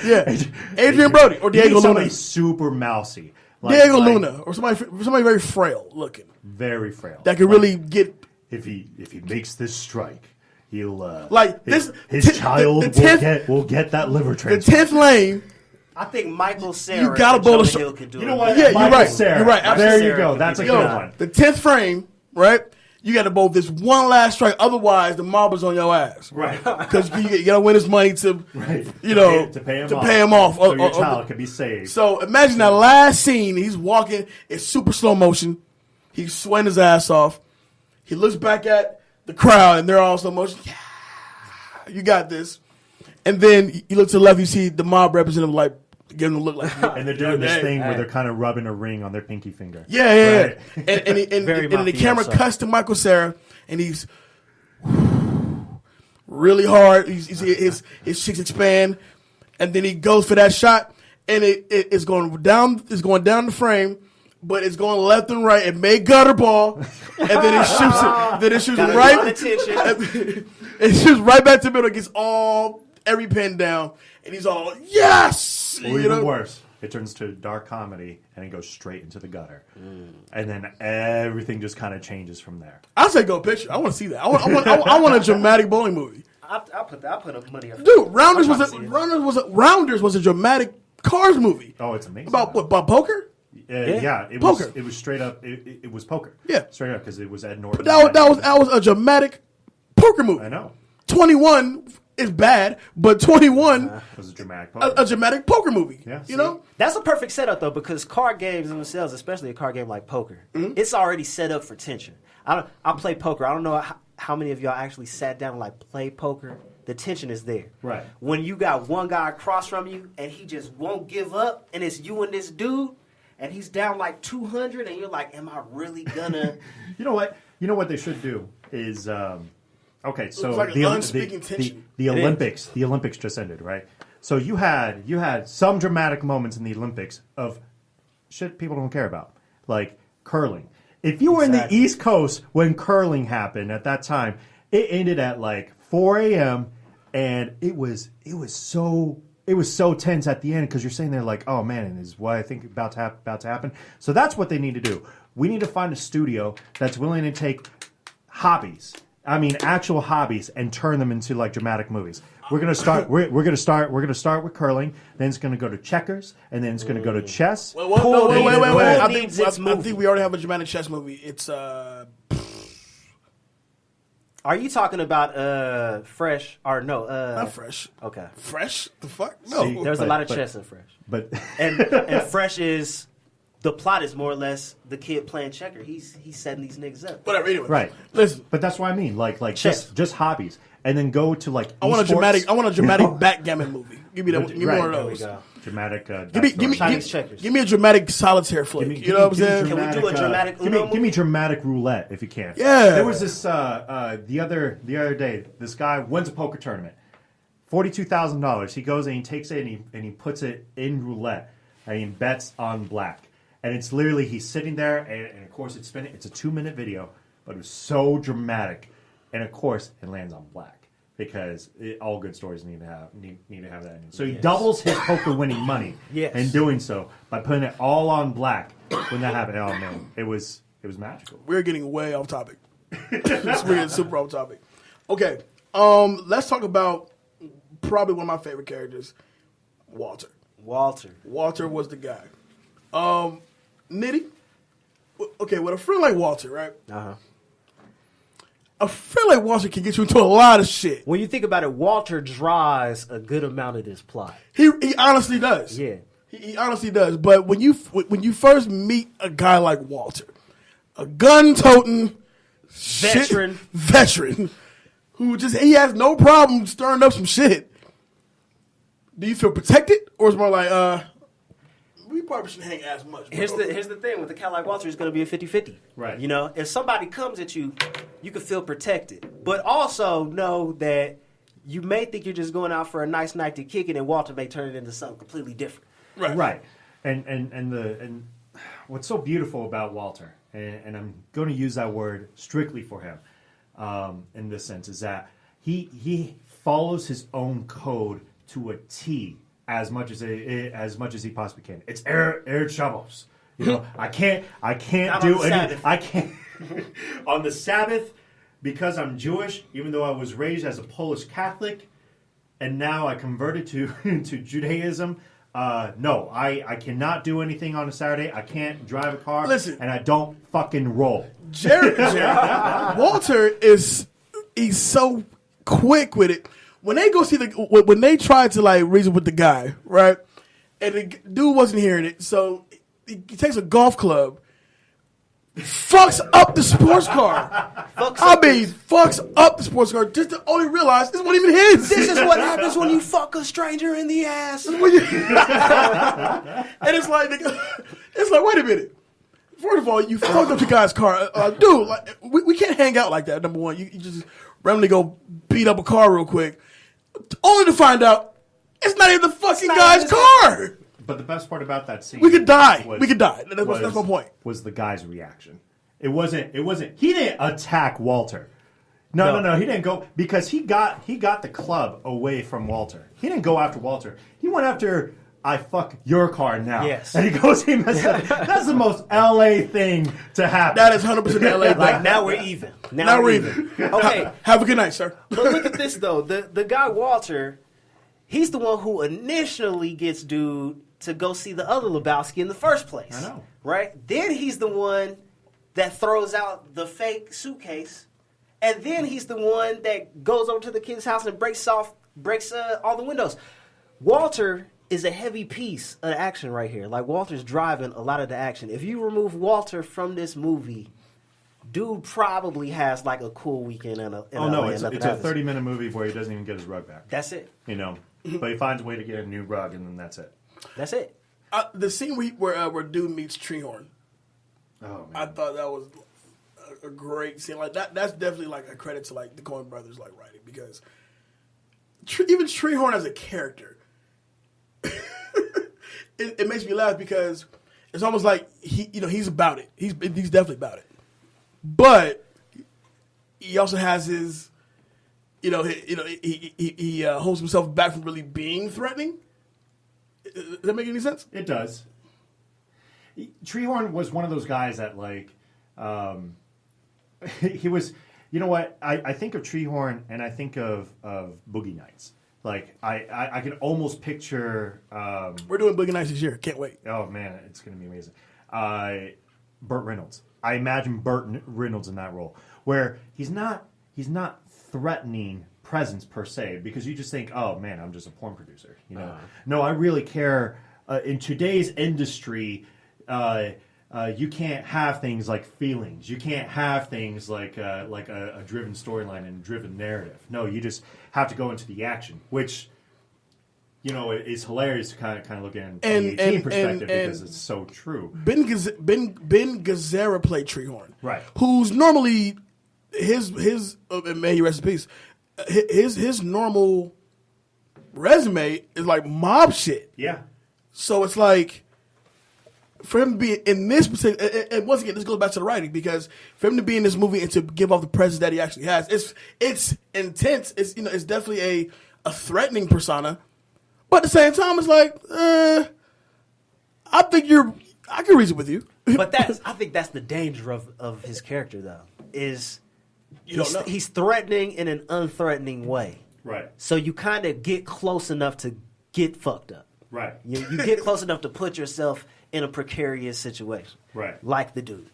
Yeah, Adrian Brody or Diego Luna. Somebody super mousy. Diego Luna or somebody very frail looking. Very frail. That could really get. If he makes this strike, he'll his child will get that liver transplant. The 10th lane. I think Michael Cera. You got to bowl a Hill could do it. You know what? Yeah, you're right. You're right. There you go. That's a good one. The 10th frame, right? You got to bowl this one last strike. Otherwise, the mob is on your ass. Right. Because you got to win his money to pay him off. So your child can be saved. So imagine that last scene. He's walking. It's super slow motion. He's sweating his ass off. He looks back at the crowd, and they're all slow motion. Yeah, you got this. And then you look to the left. You see the mob representative giving them a look like, and they're doing this thing where they're kind of rubbing a ring on their pinky finger. Yeah. Right? And the camera cuts to Michael Cera, and he's really hard. His cheeks expand, and then he goes for that shot, and it's going down. It's going down the frame, but it's going left and right. It may gutter ball, and then it shoots it. Then it shoots right. It shoots right back to the middle. It gets every pin down, and he's all yes. Or even worse, it turns to dark comedy, and it goes straight into the gutter, and then everything just kind of changes from there. I say go picture. I want to see that. I want a dramatic bowling movie. I'll put up money. Dude, Rounders was a dramatic cars movie. Oh, it's amazing. About what? About poker? It poker. It was straight up. It was poker. Yeah, straight up because it was Ed Norton. But that was a dramatic poker movie. I know. 21 is bad, but 21 was a dramatic poker. A dramatic poker movie. Yeah, you know that's a perfect setup though, because card games themselves, especially a card game like poker, it's already set up for tension. I play poker. I don't know how many of y'all actually sat down and play poker. The tension is there. Right. When you got one guy across from you and he just won't give up, and it's you and this dude, and he's down 200, and you're like, am I really gonna? You know what they should do is. Okay, so the Olympics just ended, right? So you had some dramatic moments in the Olympics of shit people don't care about, like curling. if you were in the East Coast when curling happened at that time, it ended at like 4 a.m. and it was so tense at the end because you're sitting there like, oh man, is what I think about to happen. So that's what they need to do. We need to find a studio that's willing to take hobbies. I mean, actual hobbies, and turn them into like dramatic movies. We're gonna start. We're gonna start with curling. Then it's gonna go to checkers, and then it's gonna go to chess. Wait. I think we already have a dramatic chess movie. It's Are you talking about Fresh or no? Not Fresh. Okay. Fresh? The fuck? No. See, there's a lot of chess in Fresh. But and Fresh is. The plot is more or less the kid playing checker. He's setting these niggas up. Whatever. Anyway, right. Listen, but that's what I mean. Like just hobbies, and then go to like. I want a dramatic backgammon movie. Give me that. Give me one of those. Dramatic. Give me a dramatic solitaire flick. You know what I'm saying? Can we do a dramatic? Give me dramatic roulette if you can. Yeah. There was this the other day. This guy wins a poker tournament, $42,000. He goes and he takes it and he puts it in roulette and he bets on black. And it's literally, he's sitting there, and of course it's spinning. It's a 2-minute video, but it was so dramatic. And of course, it lands on black. Because all good stories need to have that ending. So he doubles his poker winning money in doing so by putting it all on black when that happened. Oh man, it was magical. We're getting way off topic. We're getting super off topic. Okay, let's talk about probably one of my favorite characters, Walter. Walter was the guy. Nitty. Okay, with a friend like Walter, right? Uh-huh. A friend like Walter can get you into a lot of shit. When you think about it, Walter drives a good amount of this plot. He honestly does. Yeah. He honestly does. But when you first meet a guy like Walter, a gun-toting veteran who he has no problem stirring up some shit, do you feel protected? Or is it more like, we probably shouldn't hang as much. Here's the thing with a cat like Walter, it's going to be a 50-50. Right. You know, if somebody comes at you, you can feel protected. But also know that you may think you're just going out for a nice night to kick it, and Walter may turn it into something completely different. Right. And what's so beautiful about Walter, and I'm going to use that word strictly for him in this sense, is that he follows his own code to a T. As much as he possibly can. It's air shovels. You know, I can't do anything. I can't on the Sabbath because I'm Jewish. Even though I was raised as a Polish Catholic, and now I converted to Judaism. No, I cannot do anything on a Saturday. I can't drive a car. Listen, and I don't fucking roll. Walter he's so quick with it. When they go see when they tried to like reason with the guy, right, and the dude wasn't hearing it, so he takes a golf club, fucks up the sports car. Fucks up the sports car just to only realize this wasn't even his. This is what happens when you fuck a stranger in the ass. And it's like, wait a minute. First of all, you fucked up the guy's car, dude. Like, we can't hang out like that. Number one, you just randomly go beat up a car real quick, only to find out it's not even the fucking guy's car. But the best part about that scene, we could die. That's my point. Was the guy's reaction? It wasn't. He didn't attack Walter. No. He didn't go because he got the club away from Walter. He didn't go after Walter. He went after. I fuck your car now. Yes. And he goes, that's the most LA thing to happen. That is 100% LA. Like, now we're even. Now we're even. Okay. Have a good night, sir. But look at this, though. The guy, Walter, he's the one who initially gets dude to go see the other Lebowski in the first place. I know. Right? Then he's the one that throws out the fake suitcase. And then he's the one that goes over to the kid's house and breaks all the windows. Walter is a heavy piece of the action right here. Like, Walter's driving a lot of the action. If you remove Walter from this movie, dude probably has like a cool weekend it's a 30-minute movie where he doesn't even get his rug back. That's it. You know, but he finds a way to get a new rug, and then that's it. That's it. The scene where dude meets Treehorn. Oh man, I thought that was a great scene. Like that's definitely like a credit to like the Coen Brothers like writing, because even Treehorn as a character. It makes me laugh because it's almost like he's about it. He's definitely about it. but he also has his, he holds himself back from really being threatening. Does that make any sense? It does. Treehorn was one of those guys that he was. You know what? I think of Treehorn and I think of Boogie Nights. Like I can almost picture. We're doing Boogie Nights this year. Can't wait. Oh man, it's going to be amazing. Burt Reynolds. I imagine Burt Reynolds in that role, where he's not threatening presence per se, because you just think, oh man, I'm just a porn producer. No, I really care. In today's industry, you can't have things like feelings. You can't have things like a driven storyline and a driven narrative. No, you just have to go into the action, which is hilarious to kind of look at from the 18 perspective, because it's so true. Ben Gazzara played Treehorn, right? Who's normally his may he rest in peace. His normal resume is like mob shit. Yeah. So it's like, for him to be in this particular, and once again, this goes back to the writing, because for him to be in this movie and to give off the presence that he actually has, it's intense. It's it's definitely a threatening persona, but at the same time, it's like, I can reason with you. But I think that's the danger of his character, though, is he's threatening in an unthreatening way. Right. So you kind of get close enough to get fucked up. Right. You get close enough to put yourself in a precarious situation. Right. Like the dude.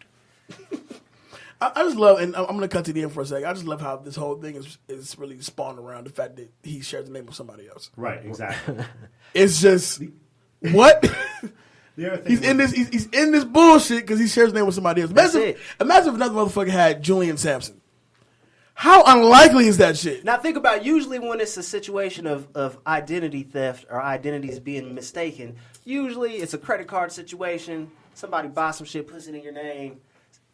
I just love, and I'm going to cut to the end for a second. I just love how this whole thing is really spawned around the fact that he shares the name of somebody else. Right, exactly. It's just, what? The other thing he's in this bullshit because he shares the name with somebody else. Imagine if another motherfucker had Julian Sampson. How unlikely is that shit? Now think about, usually when it's a situation of identity theft or identities being mistaken, usually it's a credit card situation. Somebody buys some shit, puts it in your name.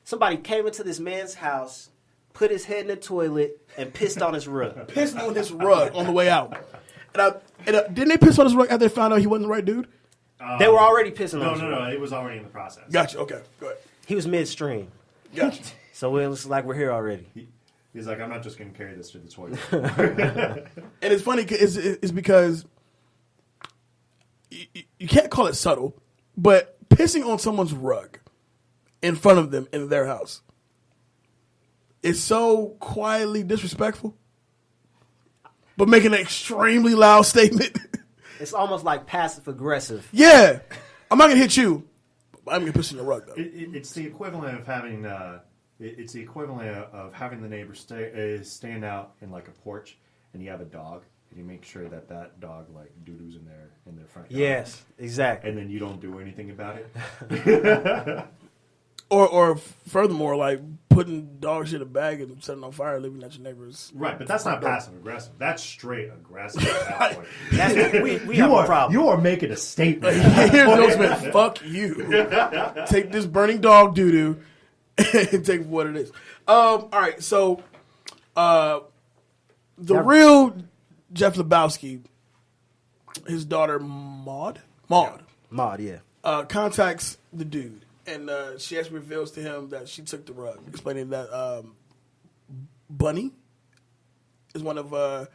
Somebody came into this man's house, put his head in the toilet, and pissed on his rug. Pissed on his rug on the way out. And didn't they piss on his rug after they found out he wasn't the right dude? They were already pissing on his rug. No, it was already in the process. Gotcha, okay, go ahead. He was midstream. Gotcha. So it was like, we're here already. He's like, I'm not just going to carry this to the toilet. And it's funny, it's because you can't call it subtle, but pissing on someone's rug in front of them in their house is so quietly disrespectful, but making an extremely loud statement. It's almost like passive aggressive. Yeah, I'm not gonna hit you, but I'm gonna piss on your rug though. It's the equivalent of having. It's the equivalent of having the neighbor stand out in like a porch, and you have a dog, and you make sure that dog like doo-doos in their front yard. Yes, exactly. And then you don't do anything about it. Or furthermore, like putting dog shit in a bag and setting on fire, leaving at your neighbors. Right, but that's not passive aggressive. That's straight aggressive at that point. We have a problem. You are making a statement. Here's Will Smith. Fuck you. Take this burning dog doo doo and take what it is. All right, so the real Jeff Lebowski, his daughter Maud, yeah. contacts the dude. And she actually reveals to him that she took the rug, explaining that Bunny is one of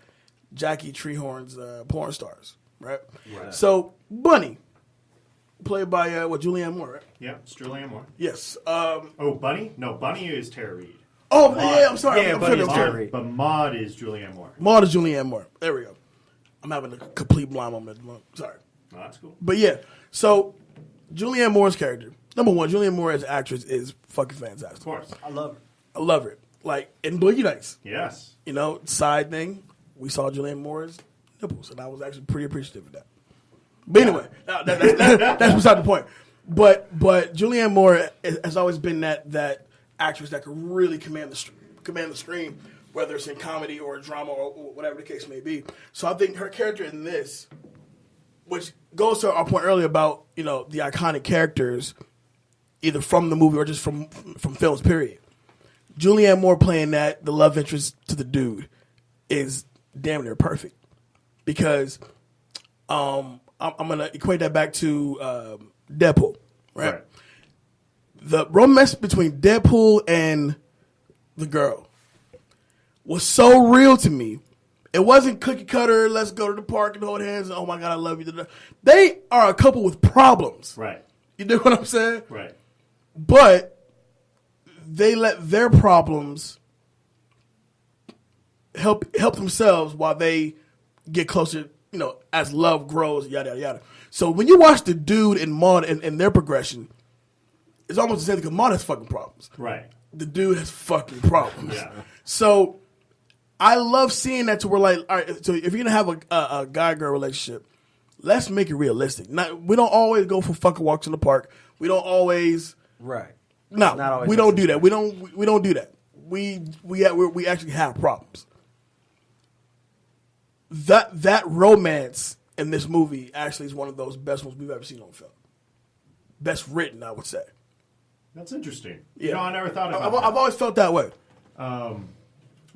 Jackie Treehorn's porn stars, right? So Bunny, played by Julianne Moore, right? Yeah, it's Julianne Moore. Yes. Bunny? No, Bunny is Tara Reid. Oh, yeah, I'm sorry. Yeah, Bunny is Tara Reid. But Maud is Julianne Moore. Maud is Julianne Moore. There we go. I'm having a complete blind moment. Sorry. Oh, that's cool. But yeah, so Julianne Moore's character. Number one, Julianne Moore as an actress is fucking fantastic. Of course. I love her. I love her. Like, in Boogie Nights. Yes. Side thing, we saw Julianne Moore's nipples, and I was actually pretty appreciative of that. But anyway, that's beside the point. But Julianne Moore has always been that actress that could really command the screen, whether it's in comedy or drama or whatever the case may be. So I think her character in this, which goes to our point earlier about, the iconic characters, either from the movie or just from films, period. Julianne Moore playing the love interest to the dude is damn near perfect. Because I'm going to equate that back to Deadpool, right? The romance between Deadpool and the girl, was so real to me. It wasn't cookie cutter, let's go to the park and hold hands, and oh my God, I love you. They are a couple with problems. Right. You know what I'm saying? Right. But they let their problems help themselves while they get closer, as love grows, yada, yada, yada. So when you watch the dude and Maud and their progression, it's almost the same because Maud has fucking problems. Right. The dude has fucking problems. Yeah. So I love seeing that to where, like, all right, so if you're going to have a guy-girl relationship, let's make it realistic. We don't always go for fucking walks in the park. We don't always. Right. No, we don't do that. We don't do that. We actually have problems. That romance in this movie actually is one of those best ones we've ever seen on film. Best written, I would say. That's interesting. Yeah. I never thought about that. I've always felt that way. Well,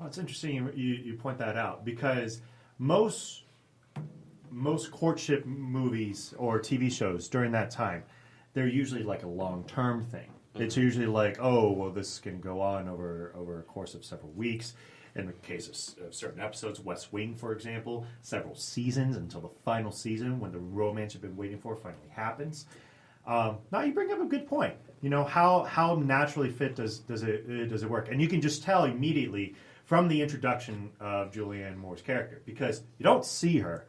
it's interesting you point that out because most courtship movies or TV shows during that time, they're usually like a long-term thing. It's usually like, oh, well, this can go on over a course of several weeks. In the case of certain episodes, West Wing, for example, several seasons until the final season when the romance you've been waiting for finally happens. Now you bring up a good point. How naturally fit does it work? And you can just tell immediately from the introduction of Julianne Moore's character because you don't see her.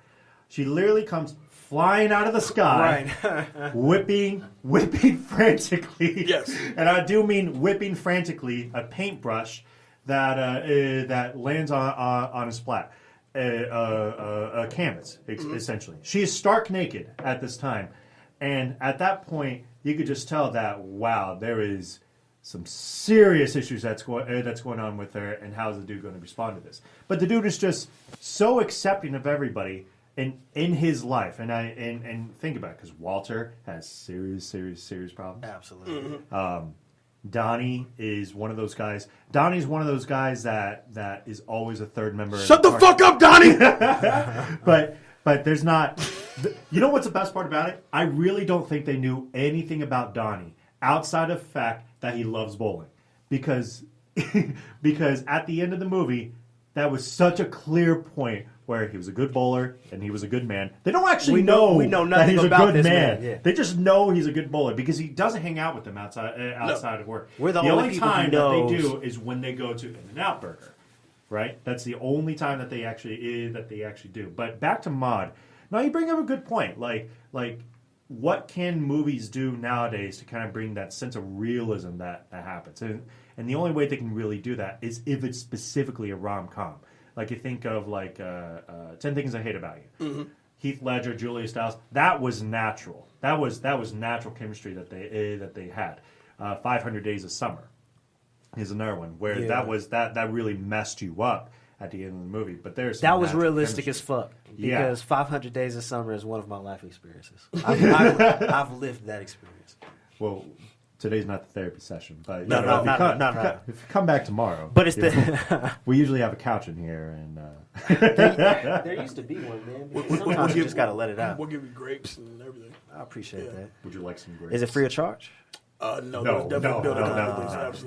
She literally comes flying out of the sky, right. whipping frantically. Yes, and I do mean whipping frantically a paintbrush that lands on a splat, a canvas essentially. She is stark naked at this time, and at that point you could just tell that wow, there is some serious issues that's going on with her, and how's the dude going to respond to this? But the dude is just so accepting of everybody. In his life, and think about it, because Walter has serious problems. Absolutely. Donnie is one of those guys. Donnie's one of those guys that is always a third member. Shut the fuck up, Donnie! but there's not. You know what's the best part about it? I really don't think they knew anything about Donnie outside of the fact that he loves bowling, because at the end of the movie, that was such a clear point. Where he was a good bowler and he was a good man. They don't actually know that he's a good man. Yeah. They just know he's a good bowler because he doesn't hang out with them outside of work. We're the only time that they do is when they go to In-N-Out Burger, right? That's the only time that they actually do. But back to Maude. Now you bring up a good point. Like what can movies do nowadays to kind of bring that sense of realism that happens? And the only way they can really do that is if it's specifically a rom-com. Like you think of 10 Things I Hate About You. Mm-hmm. Heath Ledger, Julia Stiles. That was natural. That was natural chemistry that they had. 500 Days of Summer is another one where that really messed you up at the end of the movie. But that was realistic as fuck because 500 Days of Summer is one of my life experiences. I've lived that experience. Well. Today's not the therapy session, but no. If you come back tomorrow, but it's we usually have a couch in here, and there used to be one, man. Sometimes you just gotta let it out. We'll give you grapes and everything. I appreciate that. Would you like some grapes? Is it free of charge? No.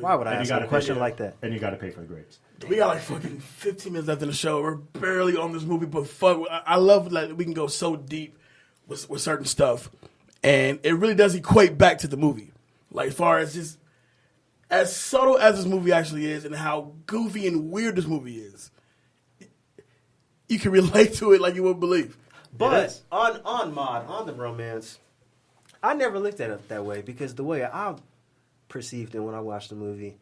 Why would I ask a question like that? And you got to pay for the grapes. We got like fucking 15 minutes left in the show. We're barely on this movie, but fuck, I love that we can go so deep with certain stuff, and it really does equate back to the movie. Like, as far as just as subtle as this movie actually is and how goofy and weird this movie is, you can relate to it like you wouldn't believe. But on Maude, on the romance, I never looked at it that way because the way I perceived it when I watched the movie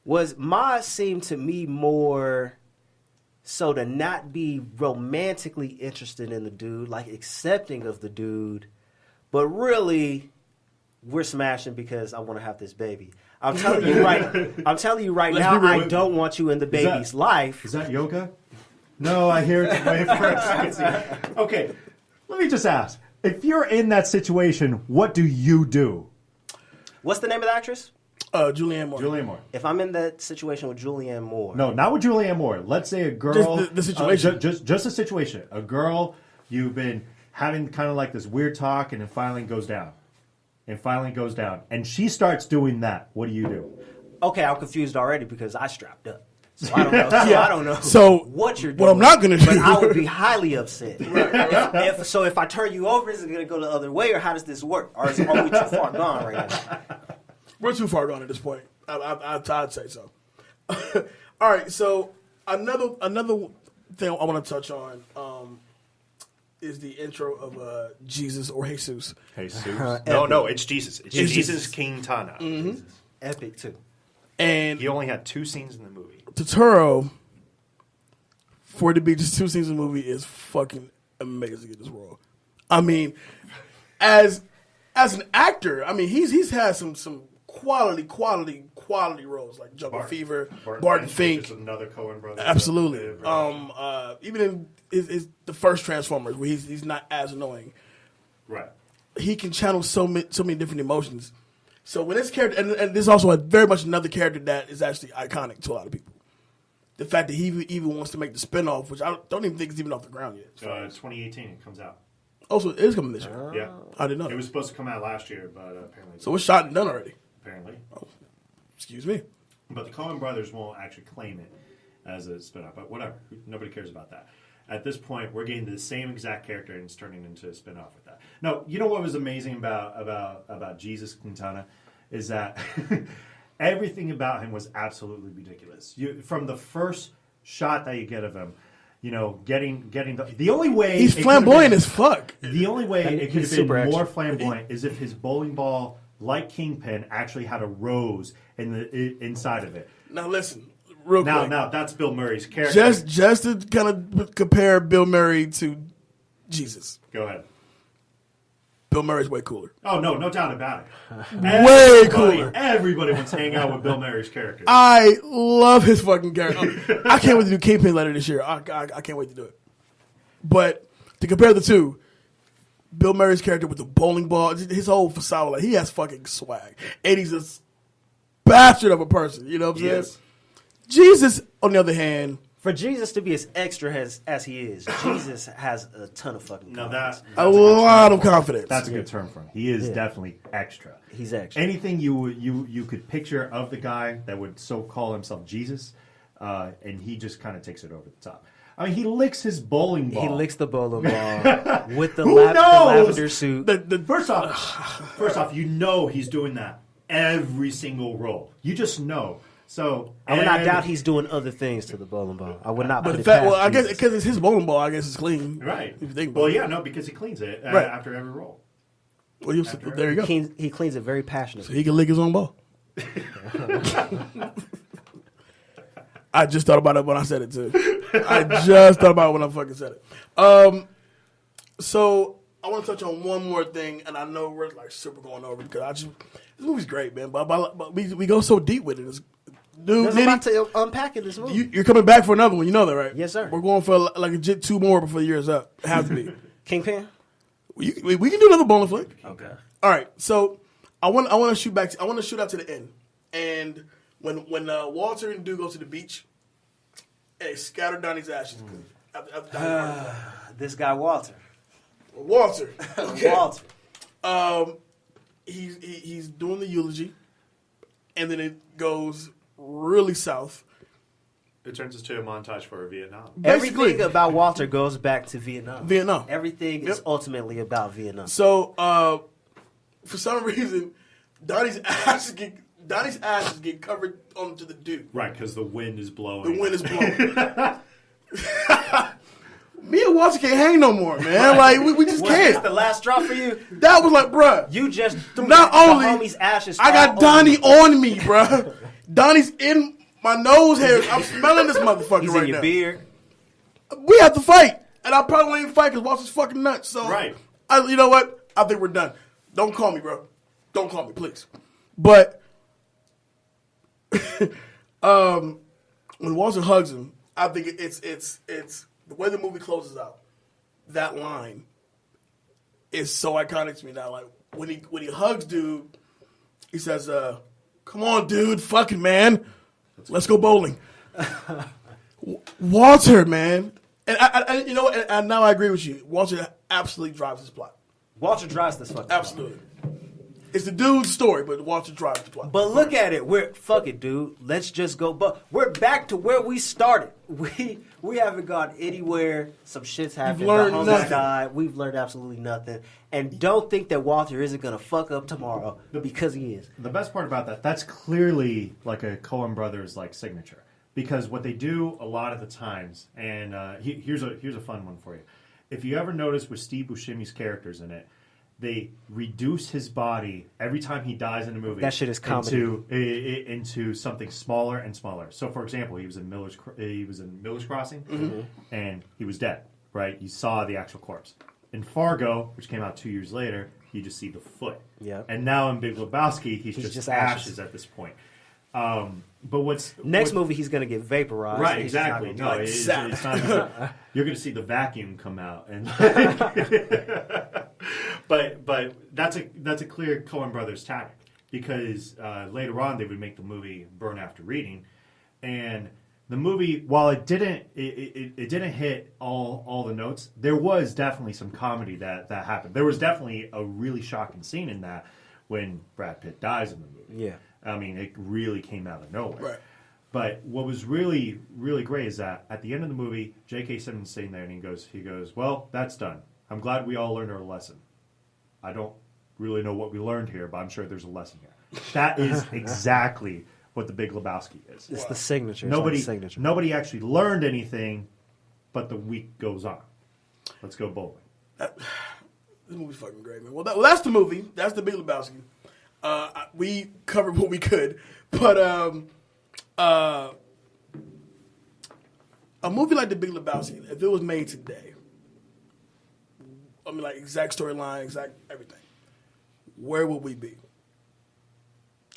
was Maude seemed to me more so to not be romantically interested in the dude, like accepting of the dude, but really... We're smashing because I want to have this baby. I'm telling you right now, I don't want you in the baby's life. Is that yoga? No, I hear it way first. Okay, let me just ask. If you're in that situation, what do you do? What's the name of the actress? Julianne Moore. Julianne Moore. If I'm in that situation with Julianne Moore. No, not with Julianne Moore. Let's say a girl. Just the situation. Just a situation. A girl, you've been having kind of like this weird talk, and it finally goes down. And she starts doing that. What do you do? Okay, I'm confused already because I strapped up. So I don't know. I don't know. So what you're doing. What I'm not gonna do. But I would be highly upset. If I turn you over, is it gonna go the other way, or how does this work? Or are we too far gone right now? We're too far gone at this point. I'd say so. All right. So another thing I want to touch on is the intro of Jesus or Jesus. No, it's Jesus. It's Jesus Quintana. Mm-hmm. Epic too. And he only had 2 scenes in the movie. Turturro, for it to be just 2 scenes in the movie, is fucking amazing in this role. I mean, as an actor, I mean, he's had some quality roles like Jungle Fever, Barton Fink, which is another Coen Brothers. Absolutely. Even in the first Transformers, where he's not as annoying. Right. He can channel so many different emotions. So when this character, and this is also very much another character that is actually iconic to a lot of people. The fact that he even wants to make the spinoff, which I don't even think is even off the ground yet. 2018 it comes out. Oh, so it is coming this year. Yeah. I didn't know. It was supposed to come out last year, but apparently. So it's shot and done already. Apparently. Oh, excuse me. But the Coen Brothers won't actually claim it as a spinoff. But whatever. Nobody cares about that. At this point, we're getting the same exact character and it's turning into a spinoff with that. No, you know what was amazing about Jesus Quintana is that everything about him was absolutely ridiculous. From the first shot that you get of him, you know, getting the only way he's flamboyant as fuck. The only way it could have been more action. flamboyant is if his bowling ball, like Kingpin, actually had a rose inside of it. Now listen. Real quick. Now that's Bill Murray's character. Just to kind of compare Bill Murray to Jesus. Go ahead. Bill Murray's way cooler. Oh, no doubt about it. Way cooler. Everybody wants to hang out with Bill Murray's character. I love his fucking character. I can't wait to do Kingpin later this year. I can't wait to do it. But to compare the two, Bill Murray's character with the bowling ball, his whole facade, like he has fucking swag. And he's a bastard of a person. You know what I'm saying? Yes. Jesus, on the other hand, for Jesus to be as extra as he is, Jesus has a ton of fucking confidence. A lot of confidence. That's a good term for him. He is definitely extra. He's extra. Anything you could picture of the guy that would so call himself Jesus, and he just kind of takes it over the top. I mean, he licks his bowling ball. He licks the bowling ball with the lavender suit. First off, you know he's doing that every single roll. You just know. So I would not doubt he's doing other things to the bowling ball. I would not. But put the it fact, past well, I guess Jesus. because it's his bowling ball, I guess it's clean. Right. If you think about Well, it. yeah, no, because he cleans it Right. after every roll. Well, there you go. He cleans it very passionately. So he can lick his own ball. I just thought about it when I said it too. I just thought about it when I fucking said it. So I want to touch on one more thing, and I know we're like super going over because this movie's great, man. But we go so deep with it. Dude, There's a lot to unpack in this movie. You're coming back for another one. You know that, right? Yes, sir. We're going for like legit 2 more before the year's up. It has to be. Kingpin? We can do another bowling flick. Okay. All right. So I want to shoot back. I want to shoot out to the end. And when Walter and Dude go to the beach, and they scatter Donnie's ashes. This guy Walter. Walter. Okay. Walter. He's doing the eulogy, and then it goes really south. It turns into a montage for Vietnam. Everything about Walter goes back to Vietnam. Everything is Yep. ultimately about Vietnam. So for some reason, Donnie's ashes get covered onto the dude. Right, because the wind is blowing. The wind is blowing. Me and Walter can't hang no more, man. Like we just Was can't. this the last straw for you? That was like, bruh. You just threw Not the only homie's ashes. I got all Donnie over you. on me, bruh. Donnie's in my nose hairs. I'm smelling this motherfucker He's right in your now. beard. We have to fight, and I probably won't even fight because Walter's fucking nuts. So, Right. You know what? I think we're done. Don't call me, bro. Don't call me, please. But when Walter hugs him, I think it's the way the movie closes out. That line is so iconic to me now. Like when he hugs dude, he says, "Come on, dude, fucking man, let's go bowling." Walter, man, and I you know, and now I agree with you. Walter absolutely drives this plot. Walter drives this fucking Absolutely. It's the dude's story, but Walter drives the plot. But look at it. Fuck it, dude. Let's just go. But we're back to where we started. We haven't gone anywhere. Some shit's happened. You've learned the homies nothing. died. We've learned absolutely nothing. And don't think that Walter isn't gonna fuck up tomorrow because he is. The best part about that's clearly like a Coen Brothers like signature, because what they do a lot of the times, and here's a fun one for you. If you ever notice with Steve Buscemi's characters in it, they reduce his body every time he dies in a movie. That shit is comedy. Into something smaller and smaller. So, for example, he was in Miller's Crossing, and he was dead. Right, you saw the actual corpse. In Fargo, which came out 2 years later, you just see the foot. Yeah. And now in Big Lebowski, he's just ashes at this point. But Next movie, he's gonna get vaporized. Right, exactly. No, it's not. You're going to see the vacuum come out, and but that's a clear Coen Brothers tactic, because later on they would make the movie Burn After Reading, and the movie, while it didn't hit all the notes, there was definitely some comedy that happened. There was definitely a really shocking scene in that when Brad Pitt dies in the movie. Yeah. I mean, it really came out of nowhere. Right. But what was really, really great is that at the end of the movie, J.K. Simmons sitting there and he goes, well, that's done. I'm glad we all learned our lesson. I don't really know what we learned here, but I'm sure there's a lesson here. That is exactly what the Big Lebowski is. It's the signature. Nobody actually learned anything, but the week goes on. Let's go bowling. This movie's fucking great, man. Well, that's the movie. That's the Big Lebowski. We covered what we could, but a movie like the Big Lebowski, if it was made today, I mean, like exact storyline, exact everything, where would we be?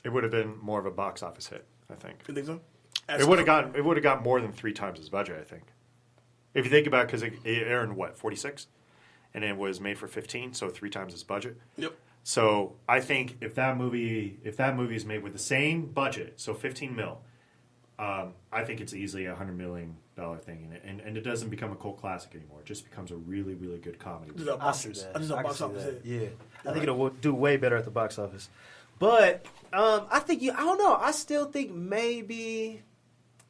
It would have been more of a box office hit, I think. You think so? It would have got more than 3 times its budget, I think. If you think about it, because it earned, 46? And it was made for 15, so 3 times its budget. Yep. So I think If that movie is made with the same budget, so 15 mil, I think it's easily a $100 million thing in it, and it doesn't become a cult classic anymore. It just becomes a really, really good comedy. I just box office hit. Yeah, I think it'll do way better at the box office. But I don't know. I still think maybe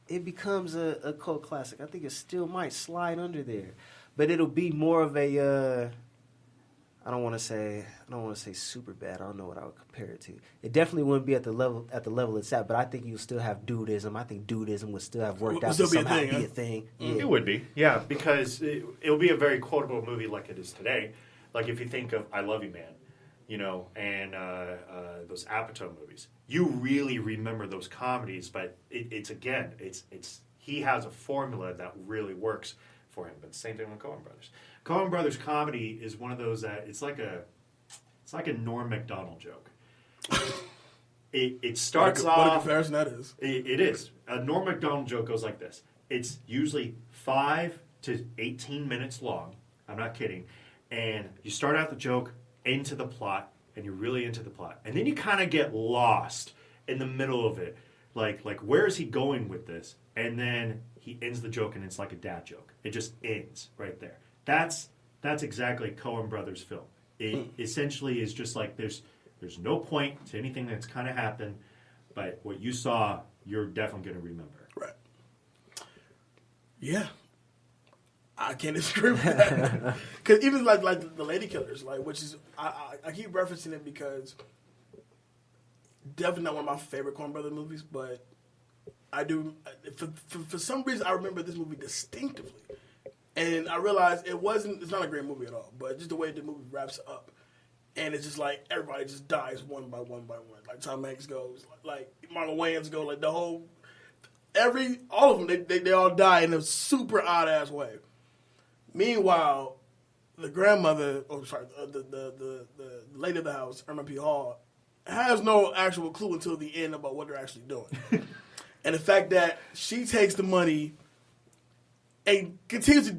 it becomes a cult classic. I think it still might slide under there, but it'll be more of a. I don't want to say super bad. I don't know what I would compare it to. It definitely wouldn't be at the level it's at, but I think you'll still have dudism. I think dudism would still have worked out to somehow be a thing. Yeah. it would be, yeah, because it'll be a very quotable movie like it is today. Like if you think of I Love You Man, and those Apatow movies, you really remember those comedies. But it's he has a formula that really works for him. But the same thing with Coen Brothers. Coen Brothers comedy is one of those that it's like a Norm Macdonald joke. It starts off. What a comparison that is. It is. A Norm Macdonald joke goes like this. It's usually 5 to 18 minutes long. I'm not kidding. And you start out the joke into the plot, and you're really into the plot, and then you kind of get lost in the middle of it. Like where is he going with this? And then he ends the joke, and it's like a dad joke. It just ends right there. That's exactly Coen Brothers' film. It essentially is just like there's no point to anything that's kind of happened, but what you saw, you're definitely going to remember. Right. Yeah. I can't disagree with that. Because even like the Lady Killers, which is I keep referencing it because definitely not one of my favorite Coen Brothers movies, but I do for some reason I remember this movie distinctively. And I realized it's not a great movie at all, but just the way the movie wraps up. And it's just like everybody just dies one by one by one. Like Tom Hanks goes, like Marlon Wayans go, like all of them, they all die in a super odd ass way. Meanwhile, the grandmother, the lady of the house, Irma P. Hall, has no actual clue until the end about what they're actually doing. And the fact that she takes the money and continues to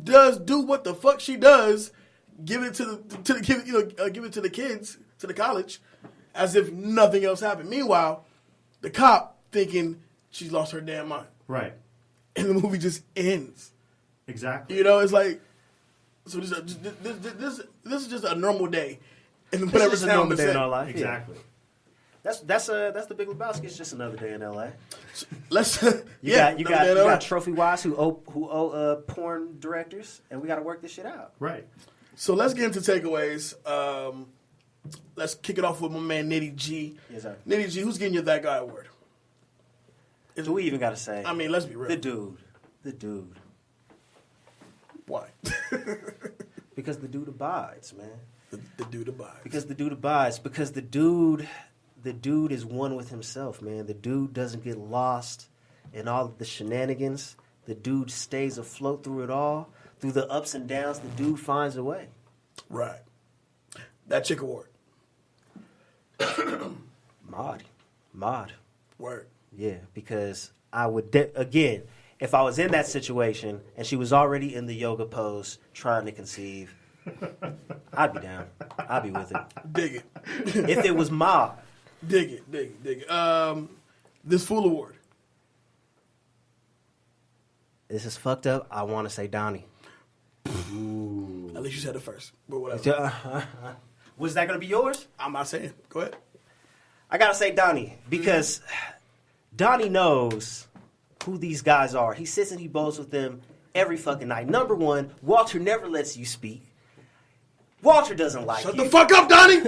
do what the fuck she does, give it to the kids, to the college, as if nothing else happened. Meanwhile, the cop thinking she's lost her damn mind. Right. And the movie just ends. Exactly. It's like, so this is just a normal day. And whatever a normal day in our life. life. Exactly. That's the Big Lebowski. It's just another day in L.A. Let's You got trophy wives who owe porn directors, and we got to work this shit out. Right. So let's get into takeaways. Let's kick it off with my man Nitty G. Yes, sir. Nitty G, who's getting your That Guy award? Do we even got to say? I mean, let's be real. The dude. Why? Because the dude abides, man. The dude abides. Because the dude abides. Because the dude is one with himself, man. The dude doesn't get lost in all of the shenanigans. The dude stays afloat through it all. Through the ups and downs, the dude finds a way. Right. That chick award. Mod. Word. Yeah, because I would, again, if I was in that situation and she was already in the yoga pose trying to conceive, I'd be down. I'd be with it. Dig it. If it was Mod. Dig it. This Fool award. This is fucked up. I want to say Donnie. Ooh. At least you said it first. But whatever. Was that going to be yours? I'm not saying. Go ahead. I got to say Donnie because Donnie knows who these guys are. He sits and he bows with them every fucking night. Number one, Walter never lets you speak. Walter doesn't like you. Shut the fuck up, Donnie!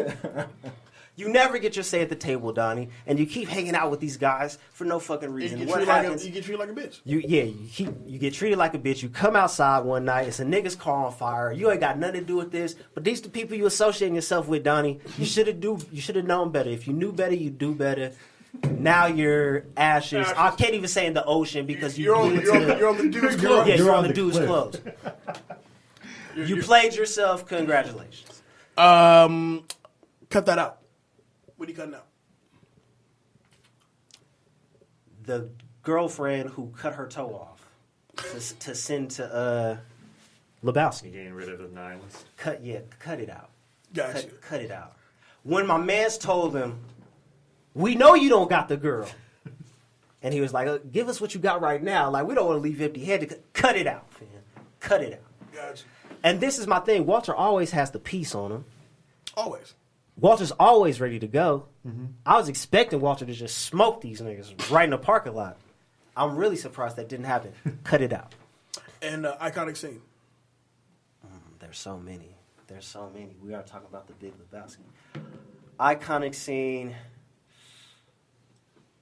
You never get your say at the table, Donnie, and you keep hanging out with these guys for no fucking reason. What happens? You get treated like a bitch. You get treated like a bitch. You come outside one night, it's a nigga's car on fire. You ain't got nothing to do with this, but these the people you associating yourself with, Donnie. You should have known better. If you knew better, you do better. Now you're ashes. I can't even say in the ocean because you're on the dude's clothes. Yeah, you're on the dude's clothes. You played yourself. Congratulations. Cut that out. What are you cutting out? The girlfriend who cut her toe off to send to Lebowski. Getting rid of the nihilist. Cut it out. Gotcha. Cut it out. When my mans told him, we know you don't got the girl. And he was like, give us what you got right now. Like, we don't want to leave empty-handed. Cut it out, man. Cut it out. Gotcha. And this is my thing. Walter always has the piece on him. Always. Walter's always ready to go. Mm-hmm. I was expecting Walter to just smoke these niggas right in the parking lot. I'm really surprised that didn't happen. Cut it out. And iconic scene. There's so many. We are talking about the Big Lebowski. Iconic scene.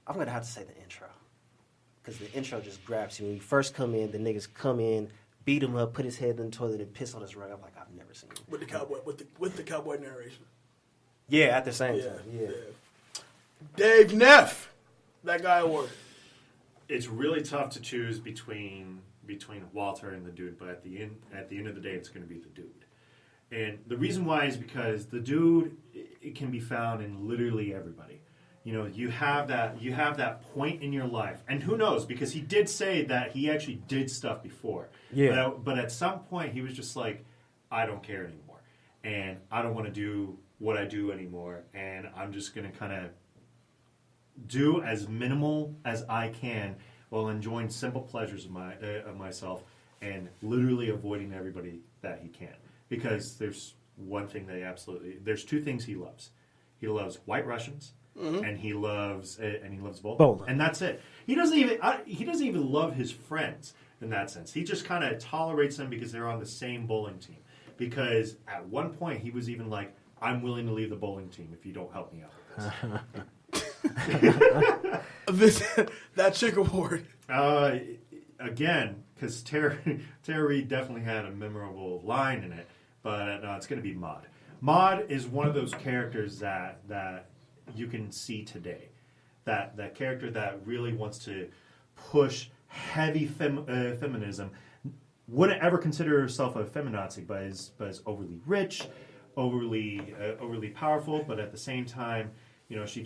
I'm going to have to say the intro. Because the intro just grabs you. When you first come in, the niggas come in, beat him up, put his head in the toilet, and piss on his rug. I'm like, I've never seen it. With the cowboy, with the cowboy narration. Yeah, at the same time. Yeah. Dave Neff, That Guy award. It's really tough to choose between Walter and the dude, but at the end of the day, it's going to be the dude. And the reason why is because the dude, it can be found in literally everybody. You know, you have that point in your life, and who knows? Because he did say that he actually did stuff before. Yeah. But at some point, he was just like, I don't care anymore, and I don't want to do what I do anymore, and I'm just going to kind of do as minimal as I can while enjoying simple pleasures of myself and literally avoiding everybody that he can. Because there's one thing there's two things he loves. He loves White Russians. Mm-hmm. And he loves bowling, and that's it. He doesn't even love his friends in that sense. He just kind of tolerates them because they're on the same bowling team. Because at one point he was even like, "I'm willing to leave the bowling team if you don't help me out with this." That chick award. Again, because Terry definitely had a memorable line in it, but no, it's going to be Maude. Maude is one of those characters that you can see today. That character that really wants to push heavy feminism, wouldn't ever consider herself a feminazi, but is overly rich, overly powerful, but at the same time, you know, she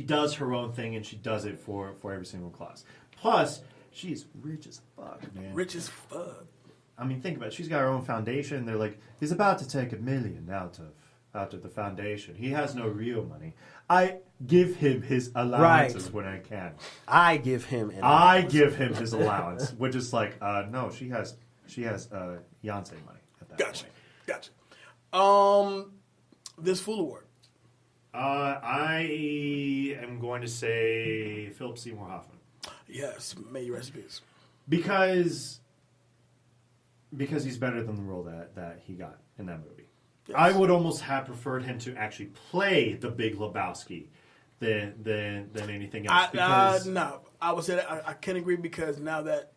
does her own thing, and she does it for every single class. Plus, she's rich as fuck, man. Rich as fuck. I mean, think about it. She's got her own foundation. They're like, he's about to take $1 million out of the foundation. He has no real money. I give him his allowances when I can. I give him his allowance, which is like, no, she has Beyonce money at that point. Gotcha. This Fool award. I am going to say Philip Seymour Hoffman. Yes, may your recipes. Because he's better than the role that he got in that movie. Yes. I would almost have preferred him to actually play the Big Lebowski than anything else. No, I would say that I can't agree because now that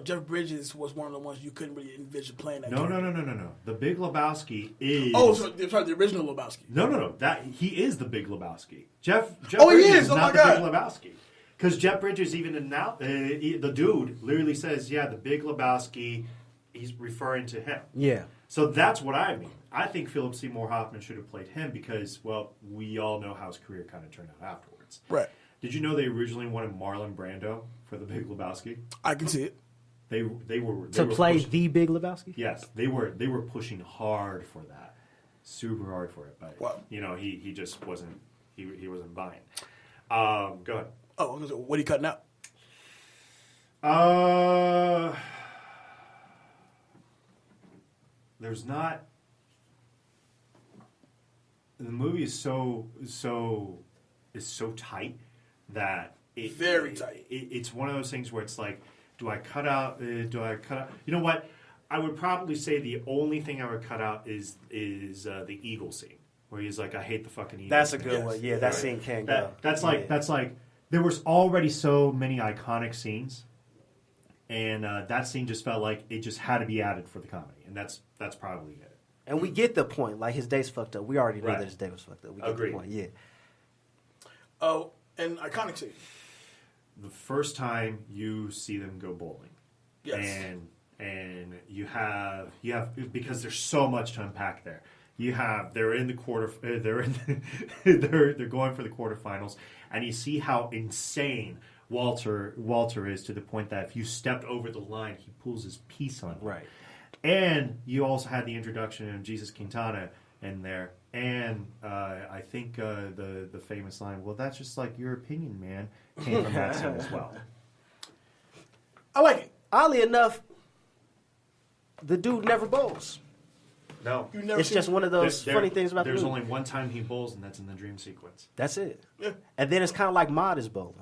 Jeff Bridges was one of the ones you couldn't really envision playing that. No. The Big Lebowski is. Oh, sorry, the original Lebowski. No. That he is the Big Lebowski. Jeff Oh, Bridges he is. is Oh, not my the God. Big Lebowski. Because Jeff Bridges, even now, the dude literally says, "Yeah, the Big Lebowski." He's referring to him. Yeah. So that's what I mean. I think Philip Seymour Hoffman should have played him because, well, we all know how his career kind of turned out afterwards. Right. Did you know they originally wanted Marlon Brando for the Big Lebowski? I can see it. They were play pushing, the Big Lebowski? Yes, they were pushing hard for that, super hard for it. But Wow. he just wasn't he wasn't buying. Go ahead. Oh, what are you cutting out? There's not. The movie is so tight that Very tight. It's one of those things where it's like, do I cut out? You know what? I would probably say the only thing I would cut out is the eagle scene where he's like, I hate the fucking eagle. That's a good Yes. one. Yeah, that scene can't go. That's like there was already so many iconic scenes, and that scene just felt like it just had to be added for the comedy, and that's probably it. And we get the point. Like, his day's fucked up. We already know Right. that his day was fucked up. We get Agreed. the point. Yeah. Oh, and iconic scene. The first time you see them go bowling, Yes. and you have because there's so much to unpack there. They're in the they're going for the quarterfinals, and you see how insane Walter is to the point that if you stepped over the line, he pulls his piece on you. Right. And you also had the introduction of Jesus Quintana in there, and I think the famous line, "Well, that's just like your opinion, man," came from that scene as well. I like it. Oddly enough, the dude never bowls. No, You never It's seen- just one of those funny things about the There's movie. only one time he bowls, and that's in the dream sequence. That's it. Yeah. And then it's kind of like Mod is bowling.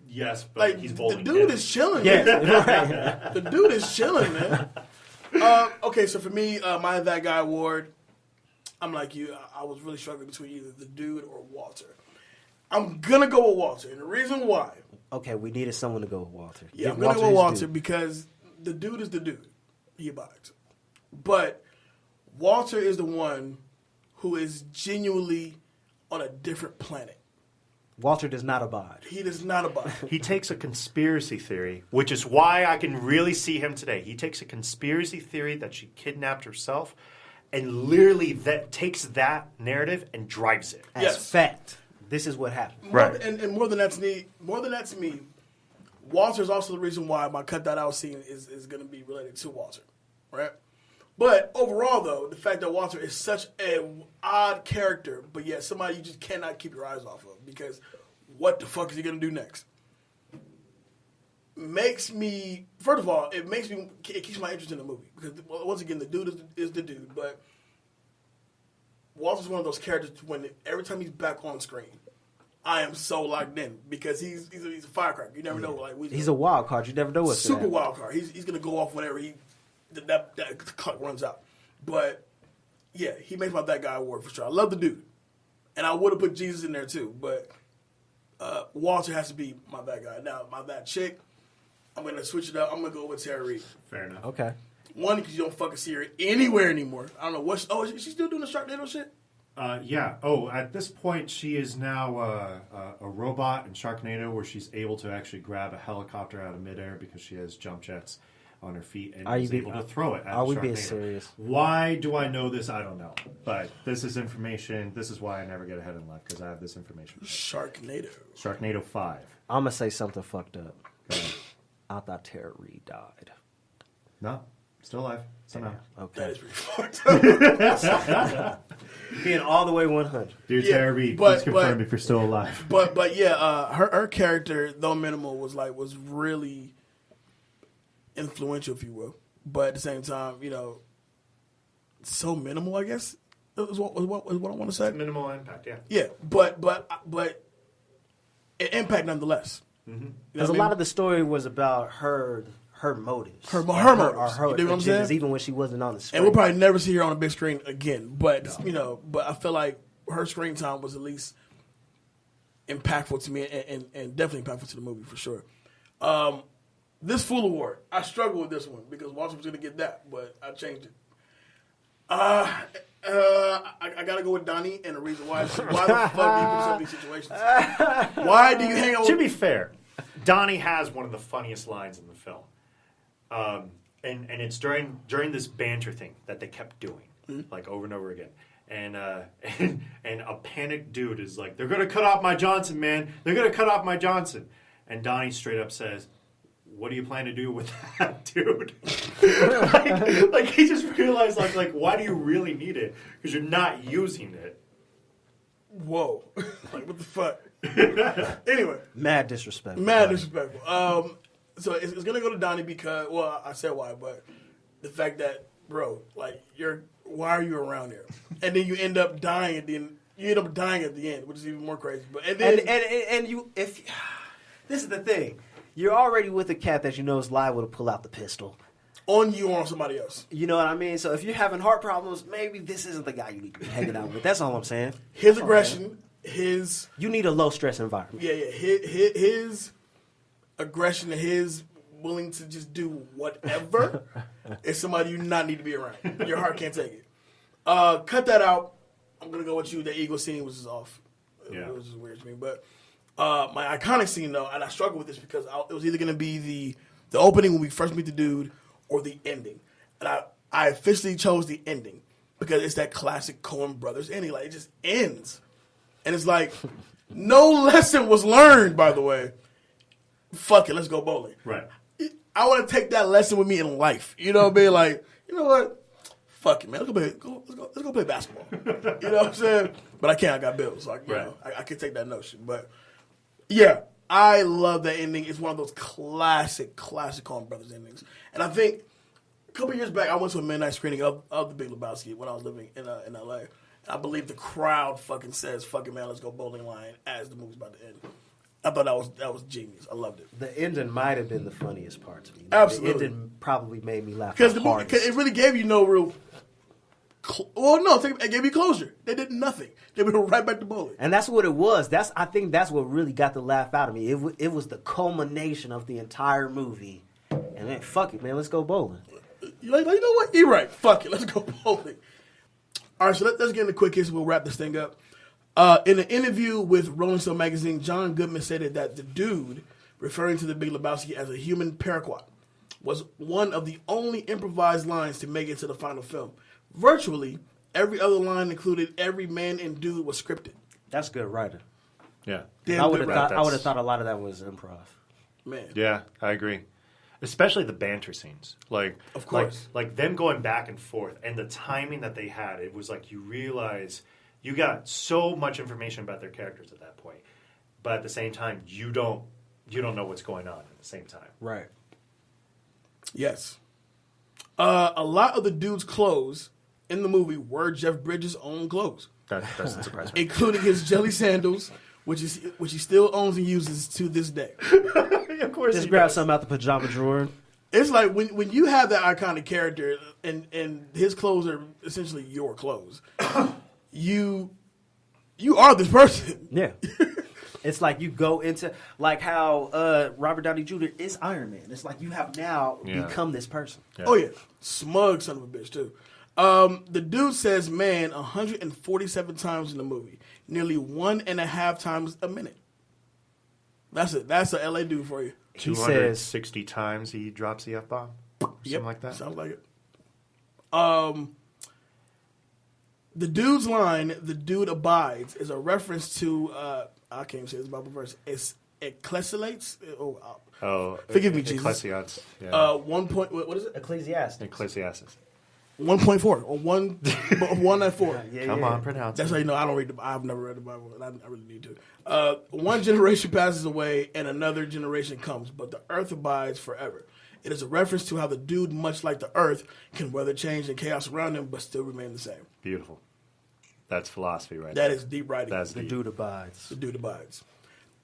Yes, but Like he's the bowling. dude in. is chilling. Yeah, Man. right. The dude is chilling, man. Okay, so for me, my That Guy award, I'm like you. I was really struggling between either the dude or Walter. I'm gonna go with Walter, and the reason why, Okay, we needed someone to go with Walter. yeah, Give I'm gonna go with his Walter due. because the dude is the dude. He abides, but Walter is the one who is genuinely on a different planet. Walter does not abide. He does not abide. He takes a conspiracy theory, which is why I can really see him today. He takes a conspiracy theory that she kidnapped herself and literally that takes that narrative and drives it. As Yes. fact, this is what happened. Right. And more than that's me. Walter's also the reason why my cut that out scene is going to be related to Walter, right? But overall, though, the fact that Walter is such an odd character, but yet somebody you just cannot keep your eyes off of because what the fuck is he going to do next? Makes me, first of all, it keeps my interest in the movie because once again, the dude is the dude, but Walter's one of those characters when every time he's back on screen, I am so locked in because he's a firecracker. You never know, like He's a wild card. You never know what's super gonna happen. wild card. He's gonna go off whenever that clock runs out. But yeah, he makes my That Guy award for sure. I love the dude, and I would have put Jesus in there too, but Walter has to be my That Guy. Now my That Chick, I'm gonna switch it up. I'm gonna go with Tara Reid. Fair enough. Okay. One, because you don't fucking see her anywhere anymore. I don't know what. Is she still doing the Sharknado shit? Yeah. Oh, at this point, she is now a robot in Sharknado, where she's able to actually grab a helicopter out of midair because she has jump jets on her feet and is able to throw it at Are we Sharknado. being serious? Why do I know this? I don't know. But this is information. This is why I never get ahead in life because I have this information. Sharknado. Sharknado 5. I'm gonna say something fucked up. Go ahead. I thought Tara Reid died. No, still alive somehow. That Okay. is pretty fucked up. Being all the way 100. Dear Yeah, Tara Reid, but- please confirm but- if you're still alive. But yeah, her character, though minimal, was really influential, if you will. But at the same time, so minimal, I guess. Is what I want to say. Minimal impact, yeah. Yeah, but an impact nonetheless. Because a lot of the story was about her motives. Her motives. Her You know what I'm saying? agendas, even when she wasn't on the screen. And we'll probably never see her on a big screen again. But but I feel like her screen time was at least impactful to me, and definitely impactful to the movie for sure. This Fool Award, I struggled with this one because Walter was going to get that, but I changed it. I gotta go with Donnie, and the reason why. Why the fuck do you put yourself in these situations? Why do you hang out? To be fair, Donnie has one of the funniest lines in the film, and it's during this banter thing that they kept doing, like over and over again. And a panicked dude is like, "They're gonna cut off my Johnson, man. They're gonna cut off my Johnson." And Donnie straight up says, "What do you plan to do with that, dude?" like he just realized, like, why do you really need it? Because you're not using it. Whoa, like what the fuck? Anyway, Mad disrespectful. So it's gonna go to Donnie because, well, I said why, but the fact that, bro, like why are you around here? And then you end up dying at the end. You end up dying at the end, which is even more crazy. But and you, if this is the thing. You're already with a cat that you know is liable to pull out the pistol. On you or on somebody else. You know what I mean? So if you're having heart problems, maybe this isn't the guy you need to be hanging out with. That's all I'm saying. His aggression, You need a low-stress environment. Yeah. His aggression and his willing to just do whatever is somebody you not need to be around. Your heart can't take it. Cut that out. I'm going to go with you. The Eagle scene was just off. Yeah. It was just weird to me. But my iconic scene, though, and I struggled with this because it was either going to be the opening when we first meet the dude or the ending. And I officially chose the ending because it's that classic Coen Brothers ending. Like, it just ends. And it's like, no lesson was learned, by the way. Fuck it, let's go bowling. Right. I want to take that lesson with me in life. You know what I mean? Like, you know what? Fuck it, man. Let's go play basketball. You know what I'm saying? But I can't. I got bills. So I can take that notion. But yeah, I love that ending. It's one of those classic Coen Brothers endings. And I think a couple years back, I went to a midnight screening of the Big Lebowski when I was living in LA. I believe the crowd fucking says, "Fuck it, man, let's go bowling line" as the movie's about to end. I thought that was genius. I loved it. The ending might have been the funniest part to me. Absolutely. The ending probably made me laugh. Because it really gave you no real. It gave you closure. They did nothing. They went right back to bowling. And that's what it was. I think that's what really got the laugh out of me. It was the culmination of the entire movie. And then, fuck it, man, let's go bowling. You're like, you know what? You're right. Fuck it, let's go bowling. All right, so let's get into quick hits. We'll wrap this thing up. In an interview with Rolling Stone magazine, John Goodman stated that the dude, referring to the Big Lebowski as a human paraquat, was one of the only improvised lines to make it to the final film. Virtually every other line, included every man and dude, was scripted. That's good writing. Yeah. I would have thought a lot of that was improv. Man. Yeah, I agree. Especially the banter scenes. Like, of course. Like them going back and forth and the timing that they had, it was like you realize you got so much information about their characters at that point. But at the same time, you don't know what's going on at the same time. Right. Yes. A lot of the dude's clothes in the movie were Jeff Bridges' own clothes. That doesn't surprise me. Including his jelly sandals, which he still owns and uses to this day. Of course. Just grab something out the pajama drawer. It's like when you have that iconic character and his clothes are essentially your clothes, you are this person. Yeah. It's like you go into, like how Robert Downey Jr. is Iron Man. It's like you have now become this person. Yeah. Oh, yeah. Smug son of a bitch, too. The dude says man 147 times in the movie. Nearly 1.5 times a minute. That's it. That's a LA dude for you. 260 times he drops the F-bomb? Something like that? Sounds like it. The dude's line, "the dude abides," is a reference to, I can't even say this Bible verse. It's Ecclesiastes. Forgive me, Jesus. Ecclesiastes. Yeah. What is it? Ecclesiastes. 1.4 or 1.4. Yeah, Come on, pronounce That's it. how you know I don't read I've never read the Bible, and I really need to. One generation passes away, and another generation comes, but the earth abides forever. It is a reference to how the dude, much like the earth, can weather change and chaos around him, but still remain the same. Beautiful. That's philosophy, right? That is deep writing. That's The deep. dude abides. The dude abides.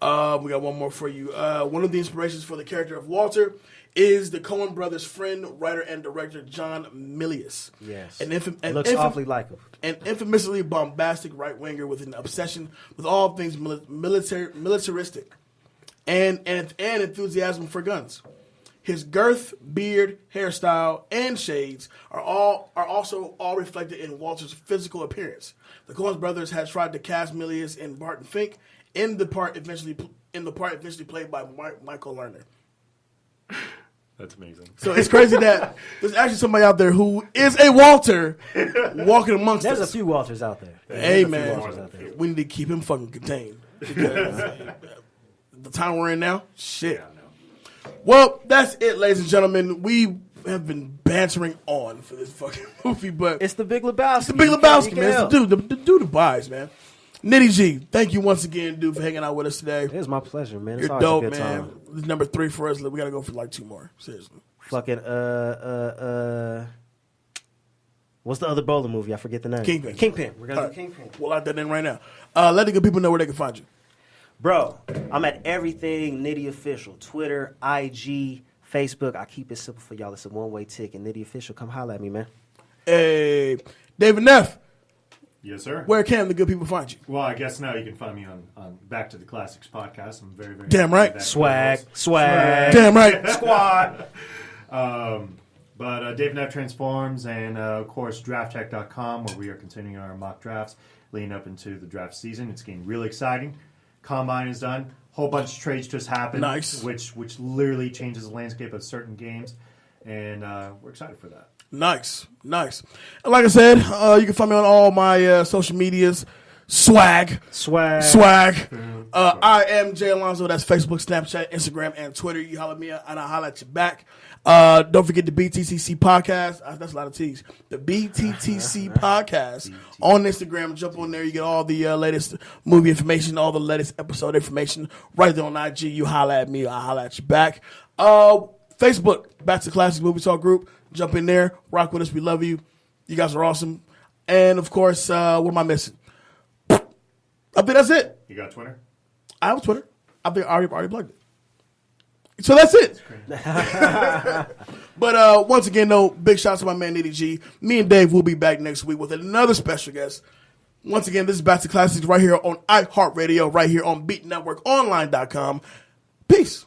We got one more for you. One of the inspirations for the character of Walter is the Coen Brothers' friend, writer, and director John Milius. Yes. Looks awfully like him. An infamously bombastic right-winger with an obsession with all things militaristic and enthusiasm for guns. His girth, beard, hairstyle, and shades are also all reflected in Walter's physical appearance. The Coen Brothers had tried to cast Milius and Barton Fink in the part eventually played by Michael Lerner. That's amazing. So it's crazy that there's actually somebody out there who is a Walter walking amongst us. There's a few Walters out there. Hey, man, we need to keep him fucking contained. Because the time we're in now, shit. Yeah, Well, that's it, ladies and gentlemen. We have been bantering on for this fucking movie, but It's the Big Lebowski. it's the Big Lebowski, man. It's the dude abides, man. Nitty G, thank you once again, dude, for hanging out with us today. It was my pleasure, man. It's You're always dope, a good man. time. This is number 3 for us. We gotta go for like 2 more. Seriously. Fucking what's the other bowler movie? I forget the name. Kingpin. We're gonna All do Kingpin. We'll lock that in right now. Let the good people know where they can find you. Bro, I'm at everything Nitty Official. Twitter, IG, Facebook. I keep it simple for y'all. It's a one-way ticket. Nitty Official, come holler at me, man. Hey, David Neff, Yes, sir. where can the good people find you? Well, I guess now you can find me on Back to the Classics podcast. I'm very, very Damn happy right. with that Swag. co-host. Damn right. Squad. But Dave Neff Transforms and, of course, DraftCheck.com, where we are continuing our mock drafts leading up into the draft season. It's getting really exciting. Combine is done. Whole bunch of trades just happened. Nice. Which literally changes the landscape of certain games. And we're excited for that. Nice. And like I said, you can find me on all my social medias. Swag. I am Jay Alonzo. That's Facebook, Snapchat, Instagram, and Twitter. You holler at me, and I'll holler at you back. Don't forget the BTTC podcast. That's a lot of T's. The BTTC podcast on Instagram. Jump on there. You get all the latest movie information, all the latest episode information right there on IG. You holler at me, I'll holler at you back. Facebook, Back to Classic Movie Talk Group. Jump in there. Rock with us. We love you. You guys are awesome. And, of course, what am I missing? I think that's it. You got Twitter? I have Twitter. I think I already plugged it. So that's it. But once again, though, big shout out to my man Nitty G. Me and Dave will be back next week with another special guest. Once again, this is Back to Classics right here on iHeartRadio, right here on BeatNetworkOnline.com. Peace.